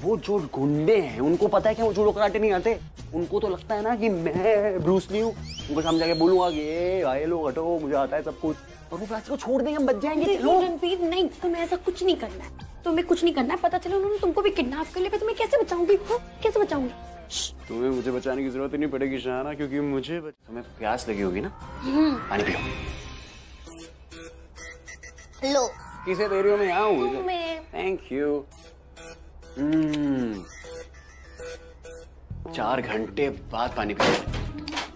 वो जो गुंडे हैं उनको पता है कि वो जूडो कराटे नहीं आते। उनको तो लगता है ना कि मैं ब्रूस ली हूँ। उनको सामने जाके बोलूंगा कि ये आए लोग हटो, मुझे आता है सब कुछ, और वो प्राची को छोड़ देंगे, हम बच जाएंगे। रणबीर नहीं, तुम्हें ऐसा कुछ नहीं करना है। तुम्हें कुछ नहीं करना है। पता चला उन्होंने तुमको भी किडनैप कर लिया, मैं तुम्हें कैसे बचाऊंगी? कैसे बचाऊंगी? तुम्हें मुझे बचाने की जरूरत ही नहीं पड़ेगी शाना, क्योंकि मुझे तुम्हें प्यास लगी होगी ना। पानी पियो। लो, किसे दे रही हो? मैं यहाँ हूँ। तुम्हें। Thank you. 4 घंटे बाद पानी पियो।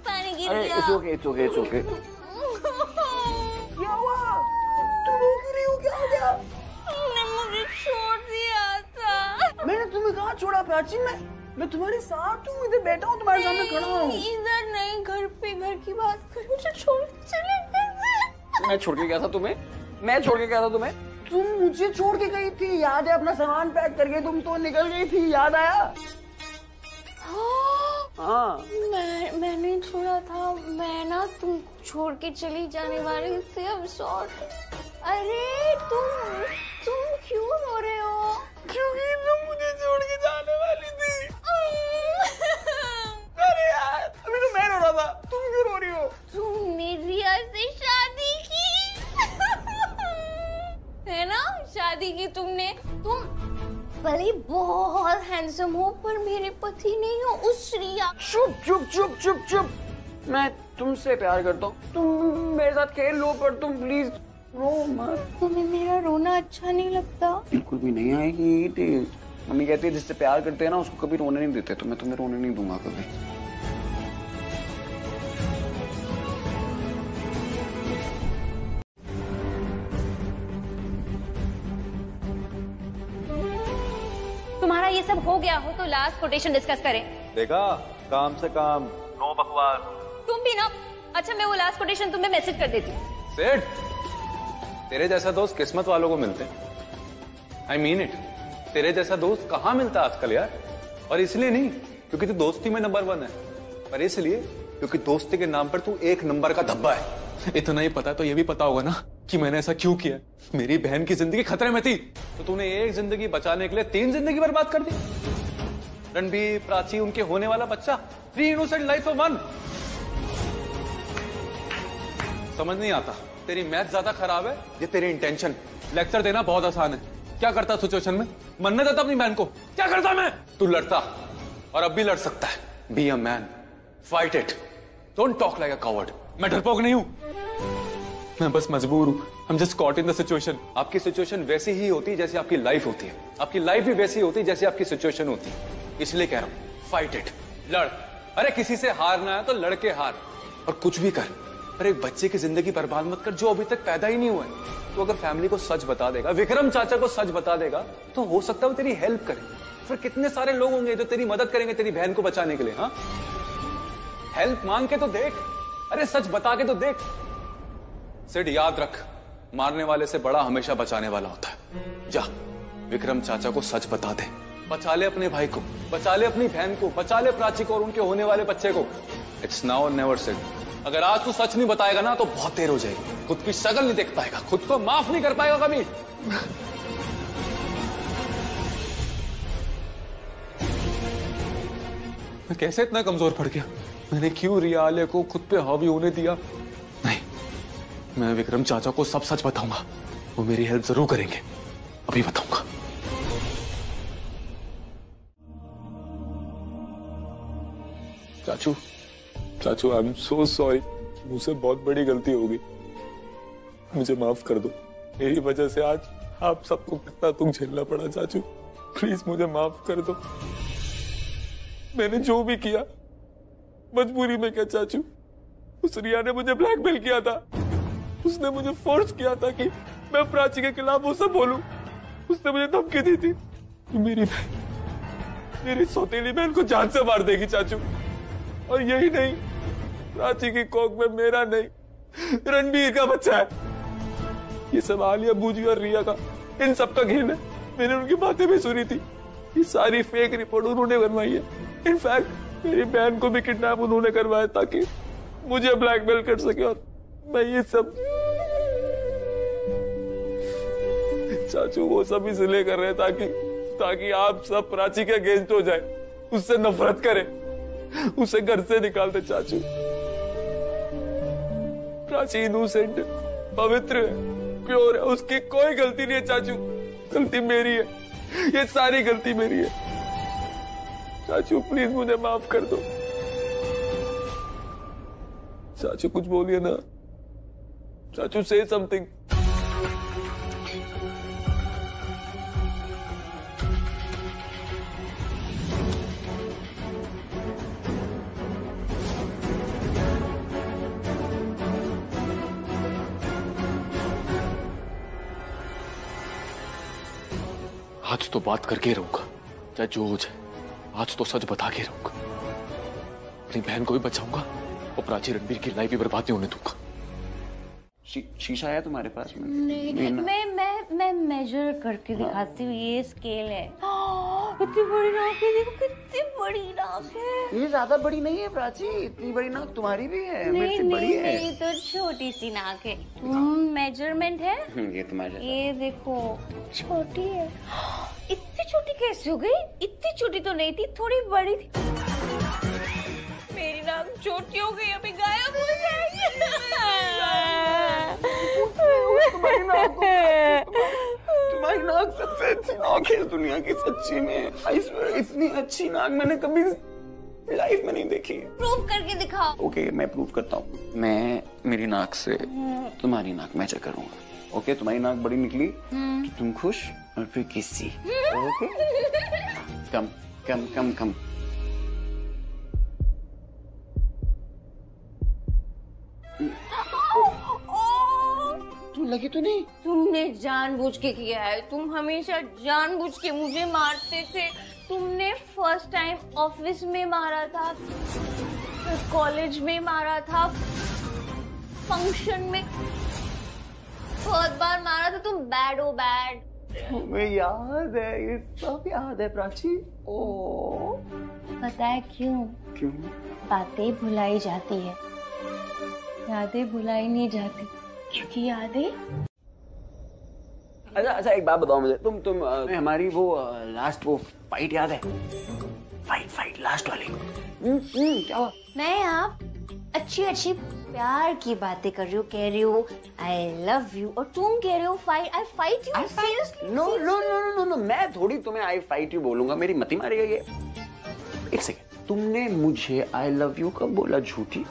पानी गिर अरे गया। It's okay, it's okay, it's okay. क्या हुआ? तुम रो क्यों रही हो? क्या हो गया? तुमने मुझे छोड़ दिया था। मैंने तुम्हें कहाँ छोड़ा प्राची? मैं तुम्हारे साथ हूँ, इधर बैठा हूँ, तुम्हारे सामने खड़ा हूँ। इधर नहीं, घर पे, घर की बात कर। मुझे छोड़ के चले गए। मैं छोड़ के गया था तुम्हें? मैं छोड़ के गया था तुम्हें? तुम मुझे छोड़ के गई थी, याद है? अपना सामान पैक करके तुम तो निकल गई थी, याद आया? हाँ। मैंने छोड़ा था। मैं ना तुम छोड़ के चली जाने वाली थी। अब सॉरी। अरे तुम क्यों रो रहे हो? क्योंकि तुम मुझे छोड़ के जाने वाली थी। अरे यार, अभी तो मैं रो रहा था, तुम क्यों रो रही हो? तुमने रिया से शादी की है ना? शादी की तुमने। तुम भले बहुत हैंडसम हो, पर मेरे पति नहीं हो। उस रिया। चुप चुप चुप चुप चुप। मैं तुमसे प्यार करता हूँ, तुम मेरे साथ खेल लो, पर तुम प्लीज रो मत। तुम्हें मेरा रोना अच्छा नहीं लगता? बिल्कुल भी नहीं आएगी। मम्मी कहती है जिससे प्यार करते हैं ना उसको कभी रोने नहीं देते, तो मैं तुम्हें रोने नहीं दूंगा कभी। तुम्हारा ये सब हो गया हो तो लास्ट कोटेशन डिस्कस करें। देखा, काम से काम, नो बकवास। तुम भी ना। अच्छा, मैं वो लास्ट कोटेशन तुम्हें मैसेज कर देती हूँ। सेठ, तेरे जैसा दोस्त किस्मत वालों को मिलते हैं। I mean it। तेरे जैसा दोस्त कहाँ मिलता आजकल यार। और इसलिए नहीं क्योंकि तू दोस्ती में नंबर 1 है, पर इसलिए क्योंकि दोस्ती के नाम पर तू 1 नंबर का धब्बा है। इतना ही पता तो ये भी पता होगा ना कि मैंने ऐसा क्यों किया। मेरी बहन की जिंदगी खतरे में थी, तो तूने 1 जिंदगी बचाने के लिए 3 जिंदगी बर्बाद कर दी। रणबीर, प्राची, उनके होने वाला बच्चा, 3 इनोसेंट लाइफ ऑफ 1। समझ नहीं आता, तेरी मैथ ज्यादा खराब है ये तेरी इंटेंशन। लेक्चर देना बहुत आसान है। क्या करता सिचुएशन में? मरने देता अपनी बहन को? क्या करता मैं? तू लड़ता, और अब भी लड़ सकता है। Be a man, fight it, don't talk like a coward. मैं डरपोक नहीं हूं, मैं बस मजबूर हूं। I'm just caught in the situation। आपकी सिचुएशन वैसी ही होती है जैसे आपकी लाइफ होती है, आपकी लाइफ भी वैसी होती है जैसे आपकी सिचुएशन होती है। इसलिए कह रहा हूं, फाइट इट, लड़। अरे किसी से हारना है तो लड़के हार, और कुछ भी कर, पर एक बच्चे की जिंदगी बर्बाद मत कर जो अभी तक पैदा ही नहीं हुआ है। तो अगर फैमिली को सच बता देगा, विक्रम चाचा को सच बता देगा, तो हो सकता है वो तेरी हेल्प करे। फिर कितने सारे लोग होंगे जो तेरी मदद करेंगे तेरी बहन को बचाने के लिए। हाँ, हेल्प मांग के तो देख, अरे सच बता के तो देख। सिड याद रख, मारने वाले से बड़ा हमेशा बचाने वाला होता है। जा विक्रम चाचा को सच बता दे, बचा ले अपने भाई को, बचा ले अपनी बहन को, बचा ले प्राची को और उनके होने वाले बच्चे को। इट्स नाउ और नेवर सिड। अगर आज तू सच नहीं बताएगा ना तो बहुत देर हो जाएगी। खुद की शक्ल नहीं देख पाएगा, खुद को माफ नहीं कर पाएगा कभी। मैं कैसे इतना कमजोर पड़ गया? मैंने क्यों रिया आलिया को खुद पे हावी होने दिया? नहीं, मैं विक्रम चाचा को सब सच बताऊंगा। वो मेरी हेल्प जरूर करेंगे, अभी बताऊंगा। चाचू, चाचू आई एम सो सॉरी, मुझसे बहुत बड़ी गलती हो गई, मुझे माफ कर दो। मेरी वजह से आज आप सबको कितना दुख झेलना पड़ा। चाचू प्लीज मुझे माफ कर दो। मैंने जो भी किया मजबूरी में क्या चाचू। उस रिया ने मुझे ब्लैकमेल किया था, उसने मुझे फोर्स किया था कि मैं प्राची के खिलाफ वो सब बोलूं। उसने मुझे धमकी दी थी कि मेरी सौतेली बहन को जान से मार देगी चाचू। और यही नहीं, प्राची की कोख में मेरा नहीं रणबीर का बच्चा है। ये सब आलिया, बूजी और रिया का, इन सब का खेल है। मैंने उनकी बातें भी सुनी थी। ये सारी फेक रिपोर्ट उन्होंने बनवाई है। इनफैक्ट मेरी बहन को भी किडनैप उन्होंने करवाया ताकि मुझे ब्लैकमेल कर सके। और मैं ये सब चाचू वो सब इसलिए कर रहे ताकि आप सब प्राची के अगेंस्ट हो जाए, उससे नफरत करें, उसे घर से निकाल दे। चाचू प्राची इनोसेंट, पवित्र है, प्योर है, उसकी कोई गलती नहीं है। चाचू गलती मेरी है, ये सारी गलती मेरी है। चाचू प्लीज मुझे माफ कर दो। चाचू कुछ बोलिए ना, चाचू से समथिंग। आज तो बात करके रहूंगा, चाहे जो हो जाए। आज तो सच बता के रहूंगा, अपनी बहन को भी बचाऊंगा और प्राची रणबीर की लाइफ भी बर्बाद नहीं होने दूंगा। शीशा है तुम्हारे पास में? नहीं, मैं मेजर करके दिखाती हूँ। ये स्केल है। इतनी बड़ी नाक है, देखो कितनी बड़ी नाक है। ये ज्यादा बड़ी नहीं है प्राची, इतनी बड़ी नाक तुम्हारी भी है, मेरे से बड़ी है। नहीं, तो छोटी सी नाक है। मेजरमेंट है ये तुम्हारे, ये देखो छोटी है। इतनी छोटी कैसे हो गई? इतनी छोटी तो नहीं थी, थोड़ी बड़ी थी। मेरी नाक छोटी हो गई, अभी गायब हो जाएगी। तुम्हारी नाक सबसे अच्छी नाक है दुनिया की, सच्ची में। इतनी अच्छी नाक मैंने कभी लाइफ में नहीं देखी। प्रूव करके दिखाओ। ओके, मैं प्रूव करता हूँ। मैं मेरी नाक से तुम्हारी नाक मैच करूंगा। ओके, तुम्हारी नाक बड़ी निकली तो तुम खुश और फिर किसी। ओके, कम कम कम कम। लगी तो नहीं? तुमने जानबूझ के किया है। तुम हमेशा जानबूझ के मुझे मारते थे। तुमने फर्स्ट टाइम ऑफिस में मारा था, कॉलेज में मारा था, फंक्शन में बहुत बार मारा था। तुम बैड हो बैड। तुम्हें याद है, ये सब याद है प्राची। ओ पता है क्यों? क्यों? बातें भुलाई जाती है, यादें भुलाई नहीं जाती, क्योंकि यादें। अच्छा एक बात बताओ मुझे, तुम हमारी वो लास्ट वो फाइट याद है? फाइट लास्ट वाली। क्या हुआ? मैं आप अच्छी प्यार की बातें कर रही हूँ, कह रही हूँ आई लव यू, और तुम कह रहे हो fight, I fight you. Seriously? No, मैं थोड़ी तुम्हें आई फाइट यू बोलूंगा, मेरी मती मारी है ये। एक सेकंड, तुमने मुझे आई लव यू कब बोला? झूठी?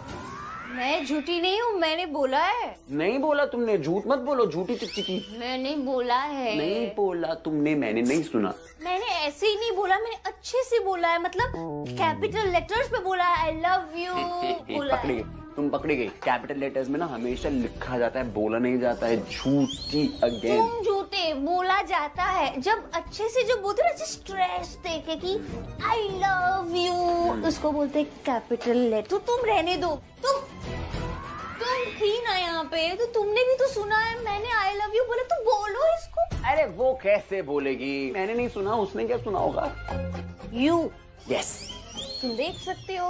मैं झूठी नहीं हूँ, मैंने बोला है। नहीं बोला तुमने, झूठ मत बोलो, झूठी चिकचिकी। मैंने बोला है। नहीं बोला तुमने, मैंने नहीं सुना। मैंने ऐसे ही नहीं बोला, मैंने अच्छे से बोला है, मतलब कैपिटल लेटर्स पे बोला है, आई लव यू बोला है। तुम पकड़ी गई। कैपिटल लेटर्स में ना हमेशा लिखा जाता है, बोला नहीं जाता है। झूठी अगेन। तुम झूठे, बोला जाता है। जब अच्छे से जो बोलते ना स्ट्रेस देके कि आई लव यू, उसको बोलते कैपिटल लेटर। तो तुम रहने दो, तुम थी ना यहाँ पे, तो तुमने भी तो सुना है मैंने आई लव यू बोला, तो बोलो इसको। अरे वो कैसे बोलेगी, मैंने नहीं सुना, उसने क्या सुना होगा। यू यस, तुम देख सकते हो,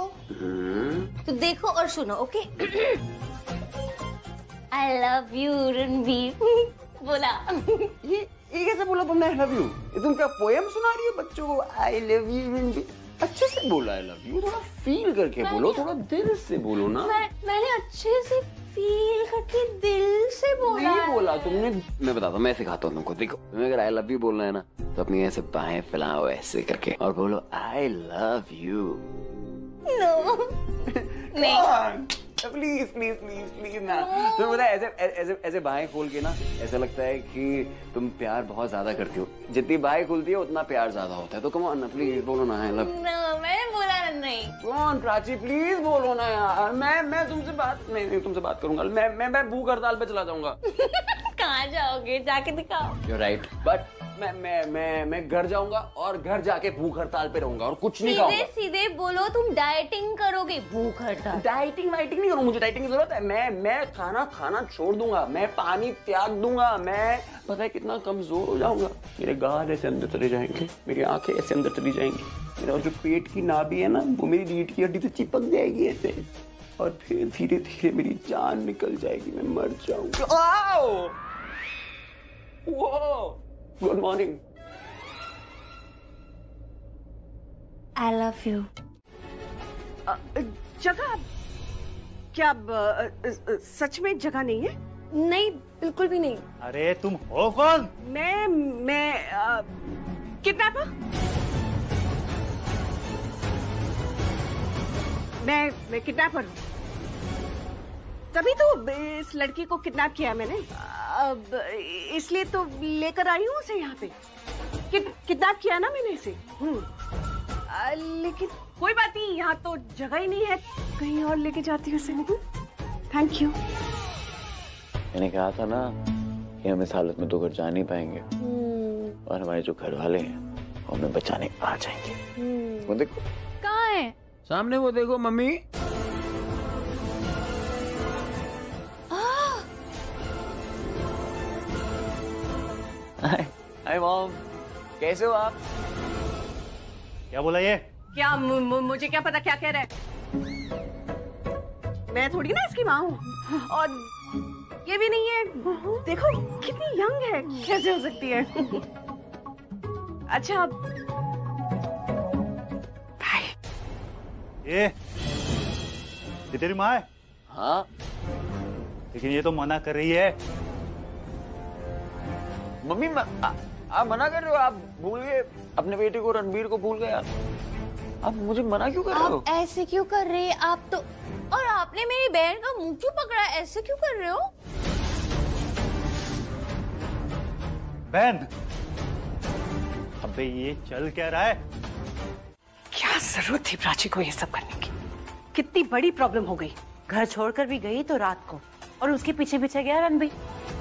तो देखो और सुनो। Okay, I love you Ranbir बोला। ये कैसे बोला तुमने आई लव यू? ये तुम क्या पोएम सुना रही हो बच्चों को? आई लव यू रणबीर, अच्छे से बोला आई लव यू, थोड़ा फील करके बोलो, थोड़ा दिल से बोलो ना। मैंने अच्छे से फील करके दिल से बोला। नहीं बोला तुमने। मैं बताता हूँ, मैं सिखाता हूँ तुमको। देखो, तुम्हें अगर आई लव यू बोलना है ना, तो अपनी ऐसे बाहें फैलाओ ऐसे करके और बोलो आई लव यू। नो नहीं, प्लीज प्लीज प्लीज प्लीज ना। तुम्हें पता है, ऐसे ऐसे ऐसे बाहें खोल के ना ऐसा लगता है कि तुम प्यार बहुत ज्यादा करती हो। जितनी बाहें खुलती है उतना प्यार ज्यादा होता है। तो कम ऑन ना, प्लीज बोलो ना आई लव। मैंने बोला नहीं। कौन प्राची, प्लीज बोलो ना यार। मैं तुमसे बात नहीं तुमसे बात करूंगा। मैं भूख हड़ताल पे चला जाऊंगा। कहाँ जाओगे, जाके दिखाओ। You're right, but मैं घर जाऊंगा और घर जाके भूख हड़ताल पे रहूंगा और कुछ नहीं खाऊंगा। सीधे बोलो, तुम डाइटिंग करोगे। भूख हड़ताल? डाइटिंग वाइटिंग नहीं करूँ, मुझे डाइटिंग की जरूरत है। मैं खाना छोड़ दूंगा, मैं पानी त्याग दूंगा, मैं पता है कितना कमजोर हो जाऊंगा। मेरे गाल ऐसे अंदर चले जाएंगे, मेरी आंखें ऐसे अंदर चली जाएंगी, मेरा जो पेट की नाभि है ना वो मेरी रीढ़ की हड्डी से चिपक जाएगी ऐसे, और फिर धीरे धीरे मेरी जान निकल जाएगी, मैं मर जाऊंगा। Good morning. I love you. जगह क्या सच में जगह नहीं है? नहीं, बिल्कुल भी नहीं। अरे तुम हो कौन? मैं किडनैपर। मैं किडनैपर हूँ, तभी तो इस लड़की को किडनैप किया मैंने। अब इसलिए तो लेकर आई हूँ उसे यहाँ पे। किडनैप किया ना मैंने इसे। लेकिन कोई बात नहीं, यहाँ तो जगह ही नहीं है, कहीं और लेके जाती हूँ इसे। Thank you. मैंने कहा था ना कि हम इस हालत में तो घर जा नहीं पाएंगे, और हमारे जो घर वाले हैं वो हमें बचाने आ जाएंगे। वो देखो कहाँ है? सामने, वो देखो मम्मी। हाय मॉम, कैसे हो आप? क्या बोला ये? क्या मुझे क्या पता क्या कह रहा है? मैं थोड़ी ना इसकी माँ हूँ, और ये भी नहीं है। देखो कितनी यंग है, कैसे हो सकती है? अच्छा भाई, ये तेरी माँ है? हाँ, लेकिन ये तो मना कर रही है। मम्मी आप मना कर रहे हो? आप भूल गए अपने बेटे को, रणबीर को भूल गए आप मुझे मना क्यों कर रहे हो? आप ऐसे क्यों कर रहे हैं आप तो? और आपने मेरी बहन का मुंह क्यों पकड़ा? ऐसे क्यों कर रहे हो? बहन, अबे ये चल क्या रहा है? क्या जरूरत थी प्राची को ये सब करने की? कितनी बड़ी प्रॉब्लम हो गई। घर छोड़कर भी गई तो रात को, और उसके पीछे पीछे गया रणबीर,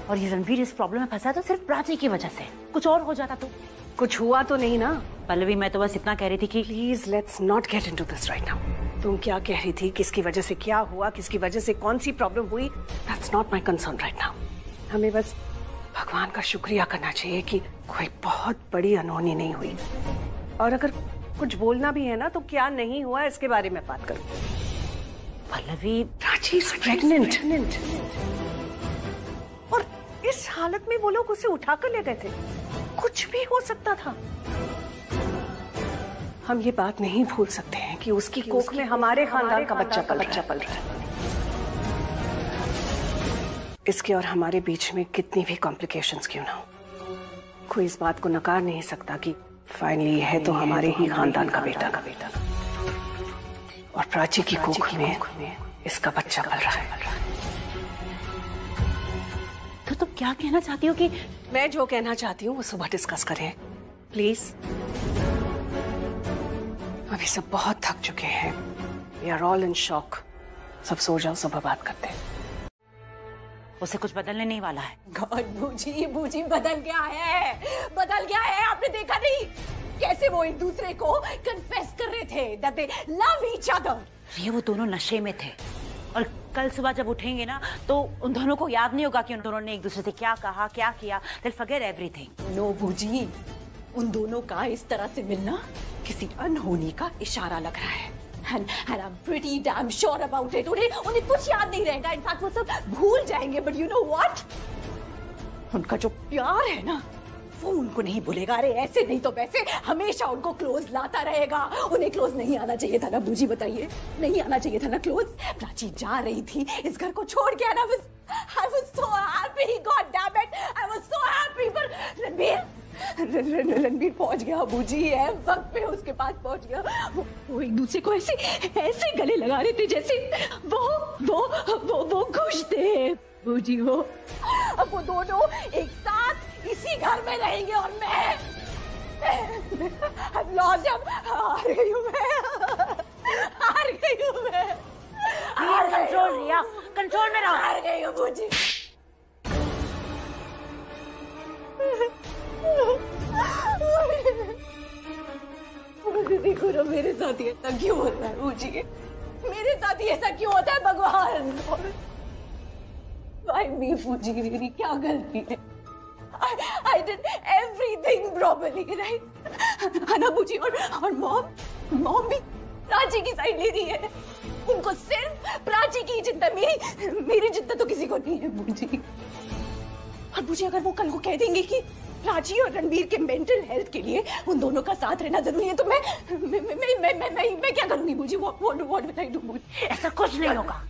और ये रणबीर इस प्रॉब्लम में फंसा तो सिर्फ प्राची की वजह से। कुछ और हो जाता तो? कुछ हुआ तो नहीं ना पल्लवी, मैं तो बस इतना कह रही थी कि please let's not get into this right now. तुम क्या कह रही थी, किसकी वजह से क्या हुआ, किसकी वजह से कौन सी प्रॉब्लम हुई, that's not my concern right now. हमें बस भगवान का शुक्रिया करना चाहिए कि कोई बहुत बड़ी अनहोनी नहीं हुई, और अगर कुछ बोलना भी है ना तो क्या नहीं हुआ इसके बारे में बात करो। पल्लवी, प्राची इज प्रेग्नेंट, और इस हालत में वो लोग उसे उठाकर ले गए थे। कुछ भी हो सकता था। हम ये बात नहीं भूल सकते हैं कि उसकी कोख में हमारे खानदान का बच्चा पल रहा है। इसके और हमारे बीच में कितनी भी कॉम्प्लिकेशंस क्यों ना हो, कोई इस बात को नकार नहीं सकता कि फाइनली है तो हमारे ही खानदान का बेटा, और प्राची की कोख में इसका बच्चा पल रहा है। तो तुम क्या कहना चाहती हो? कि मैं जो कहना चाहती हूँ वो सुबह डिस्कस करें प्लीज। अभी सब बहुत थक चुके हैं, we are all in shock. सब सो जाओ, सुबह बात करते हैं। उसे कुछ बदलने नहीं वाला है। गॉड बूजी, बूजी बदल गया है, बदल गया है। आपने देखा नहीं कैसे वो एक दूसरे को कन्फेस कर रहे थे that they love each other। ये वो दोनों नशे में थे और कल सुबह जब उठेंगे ना तो उन दोनों को याद नहीं होगा कि उन दोनों ने एक दूसरे से क्या कहा, क्या किया। They'll forget everything। नो बूजी, उन दोनों का इस तरह से मिलना किसी अनहोनी का इशारा लग रहा है। And I'm pretty damn sure about it। उन्हें कुछ याद नहीं रहेगा। In fact वो सब भूल जाएंगे। But you know what? उनका जो प्यार है ना वो उनको नहीं भूलेगा। अरे ऐसे नहीं तो वैसे हमेशा उनको क्लोज लाता रहेगा। उन्हें क्लोज नहीं आना चाहिए था ना बूजी, बताइए, नहीं आना चाहिए था ना क्लोज। प्राची जा रही थी इस घर को छोड़ के। I was so happy, God damn it, I was so happy। पर रणबीर पहुंच गया बूजी, है वक्त पे उसके पास पहुंच गया। वो एक दूसरे को ऐसे गले लगा रहे थे जैसे वो खुश थे बूजी। वो अब वो दोनों एक साथ इसी घर में रहेंगे और मैं लॉस हार गई हूँ मैं। कंट्रोल लिया, कंट्रोल में रहो। हार गई हूँ बूजी। देखो ना मेरे साथ ही ऐसा क्यों होता है बूजी, मेरे साथ ही ऐसा क्यों होता है भगवान। Why me बूजी, मेरी क्या गलती है? I did everything properly, right? है बूजी। और मॉम भी प्राची की साइड ले रही है। उनको सिर्फ प्राची की चिंता, मेरी चिंता तो किसी को नहीं है बूजी। और बूजी अगर वो कल को कह देंगे कि प्राची और रणबीर के मेंटल हेल्थ के लिए उन दोनों का साथ रहना जरूरी है तो मैं क्या करूंगी बूजी? What will I do बूजी? ऐसा कुछ नहीं होगा।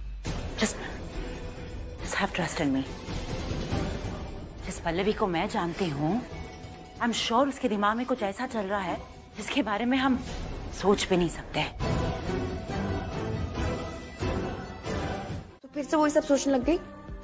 Just have trust in me। जिस पल्लवी को मैं जानती हूँ, I'm sure उसके दिमाग में कुछ ऐसा चल रहा है जिसके बारे में हम सोच भी नहीं सकते। तो फिर से वही सब सोचने लग गई?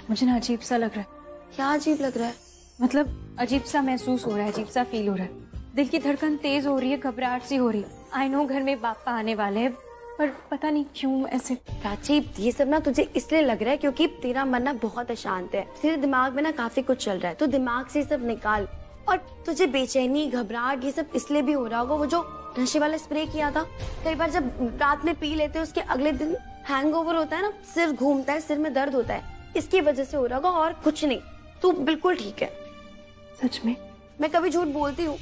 मुझे ना अजीब सा लग रहा है। क्या अजीब लग रहा है? मतलब अजीब सा महसूस हो रहा है, अजीब सा फील हो रहा है। दिल की धड़कन तेज हो रही है, घबराहट सी हो रही है। आई नो घर में पापा आने वाले हैं, पर पता नहीं क्यों ऐसे। प्राची ये सब ना तुझे इसलिए लग रहा है क्योंकि तेरा मन ना बहुत अशांत है। तेरे दिमाग में ना काफी कुछ चल रहा है, तो दिमाग से सब निकाल। और तुझे बेचैनी, घबराहट ये सब इसलिए भी हो रहा होगा, वो जो नशे वाला स्प्रे किया था। कई बार जब रात में पी लेते हैं उसके अगले दिन हैंगओवर होता है ना, सिर घूमता है, सिर में दर्द होता है, इसकी वजह से हो रहा होगा और कुछ नहीं। तू बिल्कुल ठीक है। सच में? मैं कभी झूठ बोलती हूँ?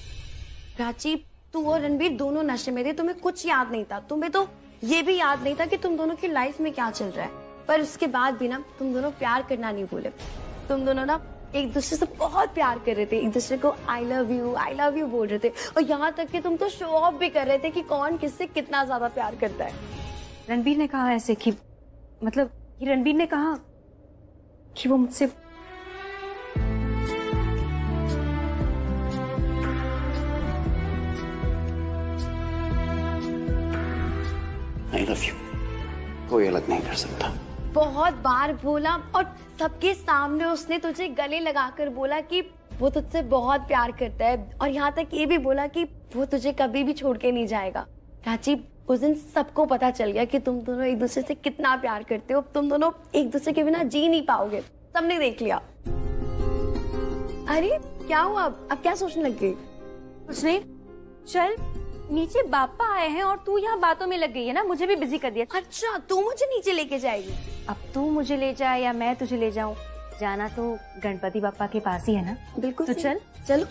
प्राची तू और रणबीर दोनों नशे में थे, तुम्हें कुछ याद नहीं था। तुम्हें तो ये भी याद नहीं था कि तुम दोनों की लाइफ में क्या चल रहा है। पर उसके बाद भी ना तुम दोनों प्यार करना नहीं भूले। तुम दोनों ना एक दूसरे से बहुत प्यार कर रहे थे, एक दूसरे को आई लव यू बोल रहे थे। और यहाँ तक कि तुम तो शो ऑफ भी कर रहे थे कि कौन किससे कितना ज्यादा प्यार करता है। रणबीर ने कहा ऐसे कि मतलब रणबीर ने कहा कि वो मुझसे I love you। कोई अलग नहीं कर सकता। बहुत बार बोला और सबके सामने उसने तुझे गले लगाकर बोला कि वो तुझसे बहुत प्यार करता है। और यहाँ तक ये भी बोला कि वो तुझे कभी भी छोड़ के नहीं जाएगा। प्राची उस दिन सबको पता चल गया कि तुम दोनों एक दूसरे से कितना प्यार करते हो। तुम दोनों एक दूसरे के बिना जी नहीं पाओगे, सबने देख लिया। अरे क्या हुआ, अब क्या सोचने लग गई? कुछ नहीं, चल नीचे पापा आए हैं और तू यहाँ बातों में लग गई है ना, मुझे भी बिजी कर दिया। अच्छा तू मुझे नीचे लेके जाएगी? अब तू मुझे ले जाए या मैं तुझे ले जाऊँ, जाना तो गणपति बापा के पास ही है ना। बिल्कुल तो चल चलो।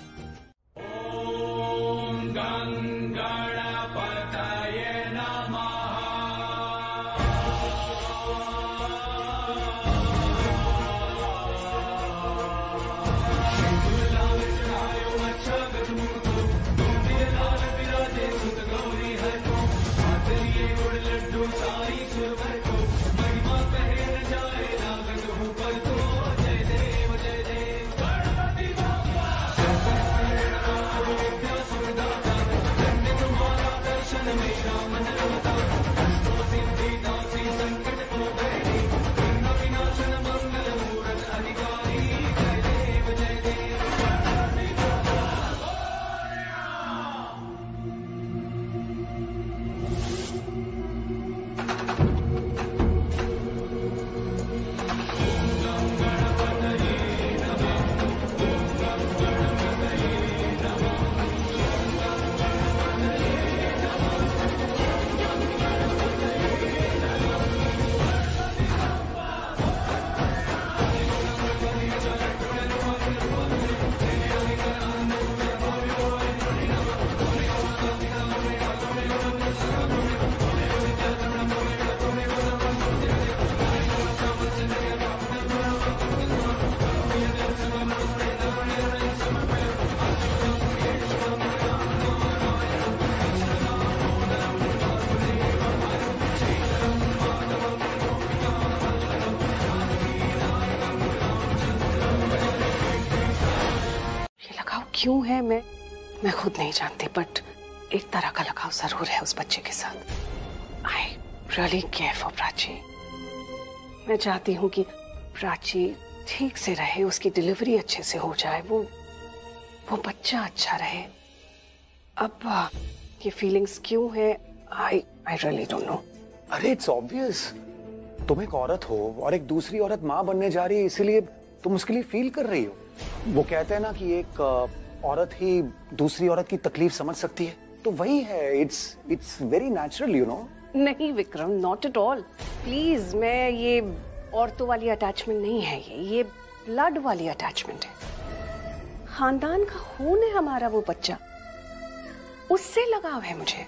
है मैं खुद नहीं जानती, बट एक तरह का लगाव जरूर है उस बच्चे के साथ। I really care for Prachi. मैं चाहती हूँ कि प्राची ठीक से रहे, उसकी डिलीवरी अच्छे से हो जाए, वो बच्चा अच्छा रहे। अब ये फीलिंग्स क्यों है, आई रियली डोंट नो। अरे इट्स ऑब्वियस, तुम एक औरत हो और एक दूसरी औरत माँ बनने जा रही है, इसीलिए तुम उसके लिए फील कर रही हो। वो कहते हैं ना कि एक औरत ही दूसरी औरत की तकलीफ समझ सकती है, तो वही है। It's very natural, you know. नहीं Vikram, not at all. Please, मैं ये औरतों वाली अटैचमेंट नहीं है, ये ब्लड वाली अटैचमेंट है। खानदान का खून है हमारा वो बच्चा, उससे लगाव है मुझे।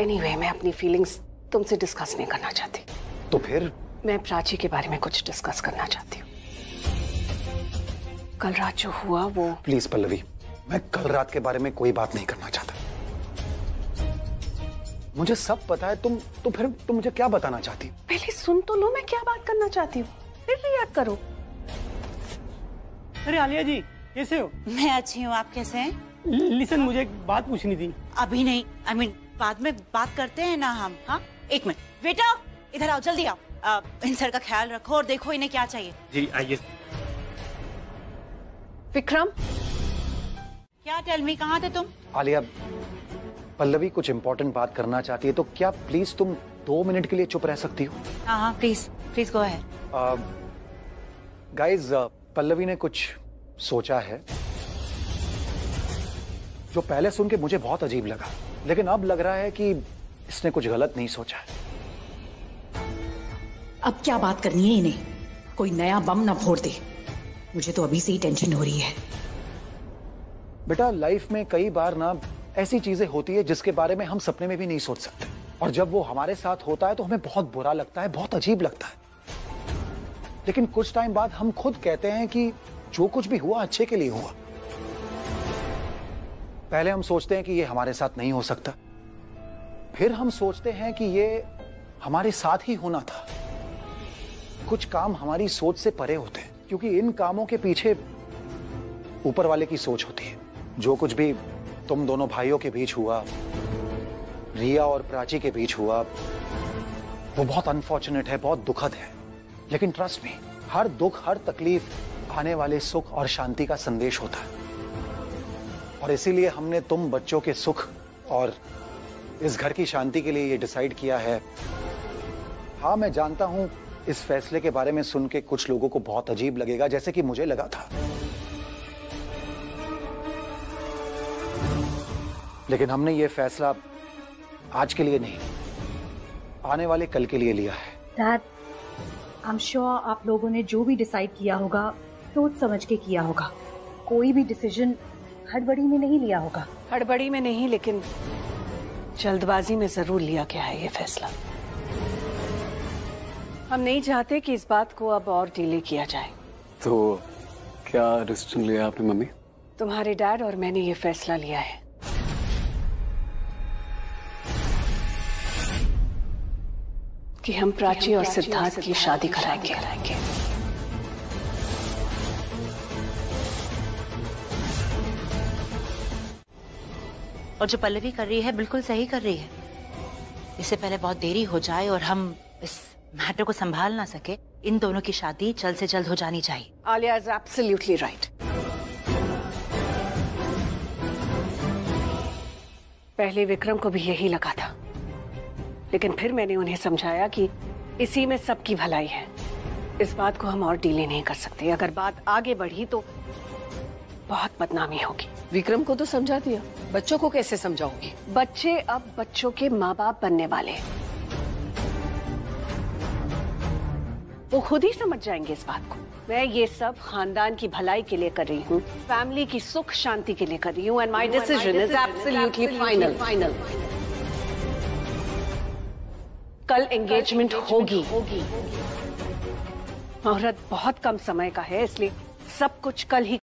एनीवे, मैं अपनी फीलिंग्स तुमसे डिस्कस नहीं करना चाहती। तो फिर? मैं प्राची के बारे में कुछ डिस्कस करना चाहती हूँ। कल रात जो हुआ वो। प्लीज पल्लवी, मैं कल रात के बारे में कोई बात नहीं करना चाहता। मुझे सब पता है। तो फिर तुम मुझे क्या बताना चाहती हो? पहले सुन तो लो मैं क्या बात करना चाहती हूँ, फिर रिएक्ट करो। अरे आलिया जी, कैसे हो? मैं अच्छी हूँ, आप कैसे हैं? लिसन, मुझे एक बात पूछनी थी। अभी नहीं, आई मीन बाद में बात करते हैं ना हम। हाँ, एक मिनट बेटा, इधर आओ, जल्दी आओ। इन सर का ख्याल रखो और देखो इन्हें क्या चाहिए। जी आइए। विक्रम, क्या? टेल मी, कहाँ थे तुम? आलिया, पल्लवी कुछ इंपॉर्टेंट बात करना चाहती है, तो क्या प्लीज तुम 2 मिनट के लिए चुप रह सकती हो? हाँ, please go ahead. Guys, Pallavi ने कुछ सोचा है जो पहले सुन के मुझे बहुत अजीब लगा, लेकिन अब लग रहा है कि इसने कुछ गलत नहीं सोचा है। अब क्या बात करनी है इन्हें? कोई नया बम ना फोड़ दे, मुझे तो अभी से ही टेंशन हो रही है। बेटा, लाइफ में कई बार ना ऐसी चीजें होती है जिसके बारे में हम सपने में भी नहीं सोच सकते, और जब वो हमारे साथ होता है तो हमें बहुत बुरा लगता है, बहुत अजीब लगता है। लेकिन कुछ टाइम बाद हम खुद कहते हैं कि जो कुछ भी हुआ अच्छे के लिए हुआ। पहले हम सोचते हैं कि ये हमारे साथ नहीं हो सकता, फिर हम सोचते हैं कि ये हमारे साथ ही होना था। कुछ काम हमारी सोच से परे होते हैं, क्योंकि इन कामों के पीछे ऊपर वाले की सोच होती है। जो कुछ भी तुम दोनों भाइयों के बीच हुआ, रिया और प्राची के बीच हुआ, वो बहुत अनफॉर्चुनेट है, बहुत दुखद है। लेकिन ट्रस्ट मी, हर दुख, हर तकलीफ आने वाले सुख और शांति का संदेश होता है। और इसीलिए हमने तुम बच्चों के सुख और इस घर की शांति के लिए ये डिसाइड किया है। हाँ, मैं जानता हूं इस फैसले के बारे में सुन के कुछ लोगों को बहुत अजीब लगेगा, जैसे कि मुझे लगा था। लेकिन हमने ये फैसला आज के लिए नहीं, आने वाले कल के लिए लिया है। डैड, आई एम श्योर आप लोगों ने जो भी डिसाइड किया होगा सोच समझ के किया होगा। कोई भी डिसीजन हड़बड़ी में नहीं लिया होगा। हड़बड़ी में नहीं, लेकिन जल्दबाजी में जरूर लिया गया है ये फैसला। हम नहीं चाहते कि इस बात को अब और डिले किया जाए। तो क्या डिसीजन लिया आपने मम्मी? तुम्हारे डैड और मैंने ये फैसला लिया है कि हम प्राची और सिद्धार्थ की शादी कराएंगे। और जो पल्लवी कर रही है बिल्कुल सही कर रही है। इससे पहले बहुत देरी हो जाए और हम इस मैटर को संभाल ना सके, इन दोनों की शादी जल्द से जल्द हो जानी चाहिए। Alia is absolutely right. पहले विक्रम को भी यही लगा था, लेकिन फिर मैंने उन्हें समझाया कि इसी में सबकी भलाई है। इस बात को हम और डिले नहीं कर सकते। अगर बात आगे बढ़ी तो बहुत बदनामी होगी। विक्रम को तो समझा दिया, बच्चों को कैसे समझाओगी? बच्चे अब बच्चों के माँ बाप बनने वाले हैं, वो खुद ही समझ जाएंगे इस बात को। मैं ये सब खानदान की भलाई के लिए कर रही हूँ, फैमिली की सुख शांति के लिए कर रही हूँ, and my decision is absolutely final. कल एंगेजमेंट होगी। मुहूर्त बहुत कम समय का है, इसलिए सब कुछ कल ही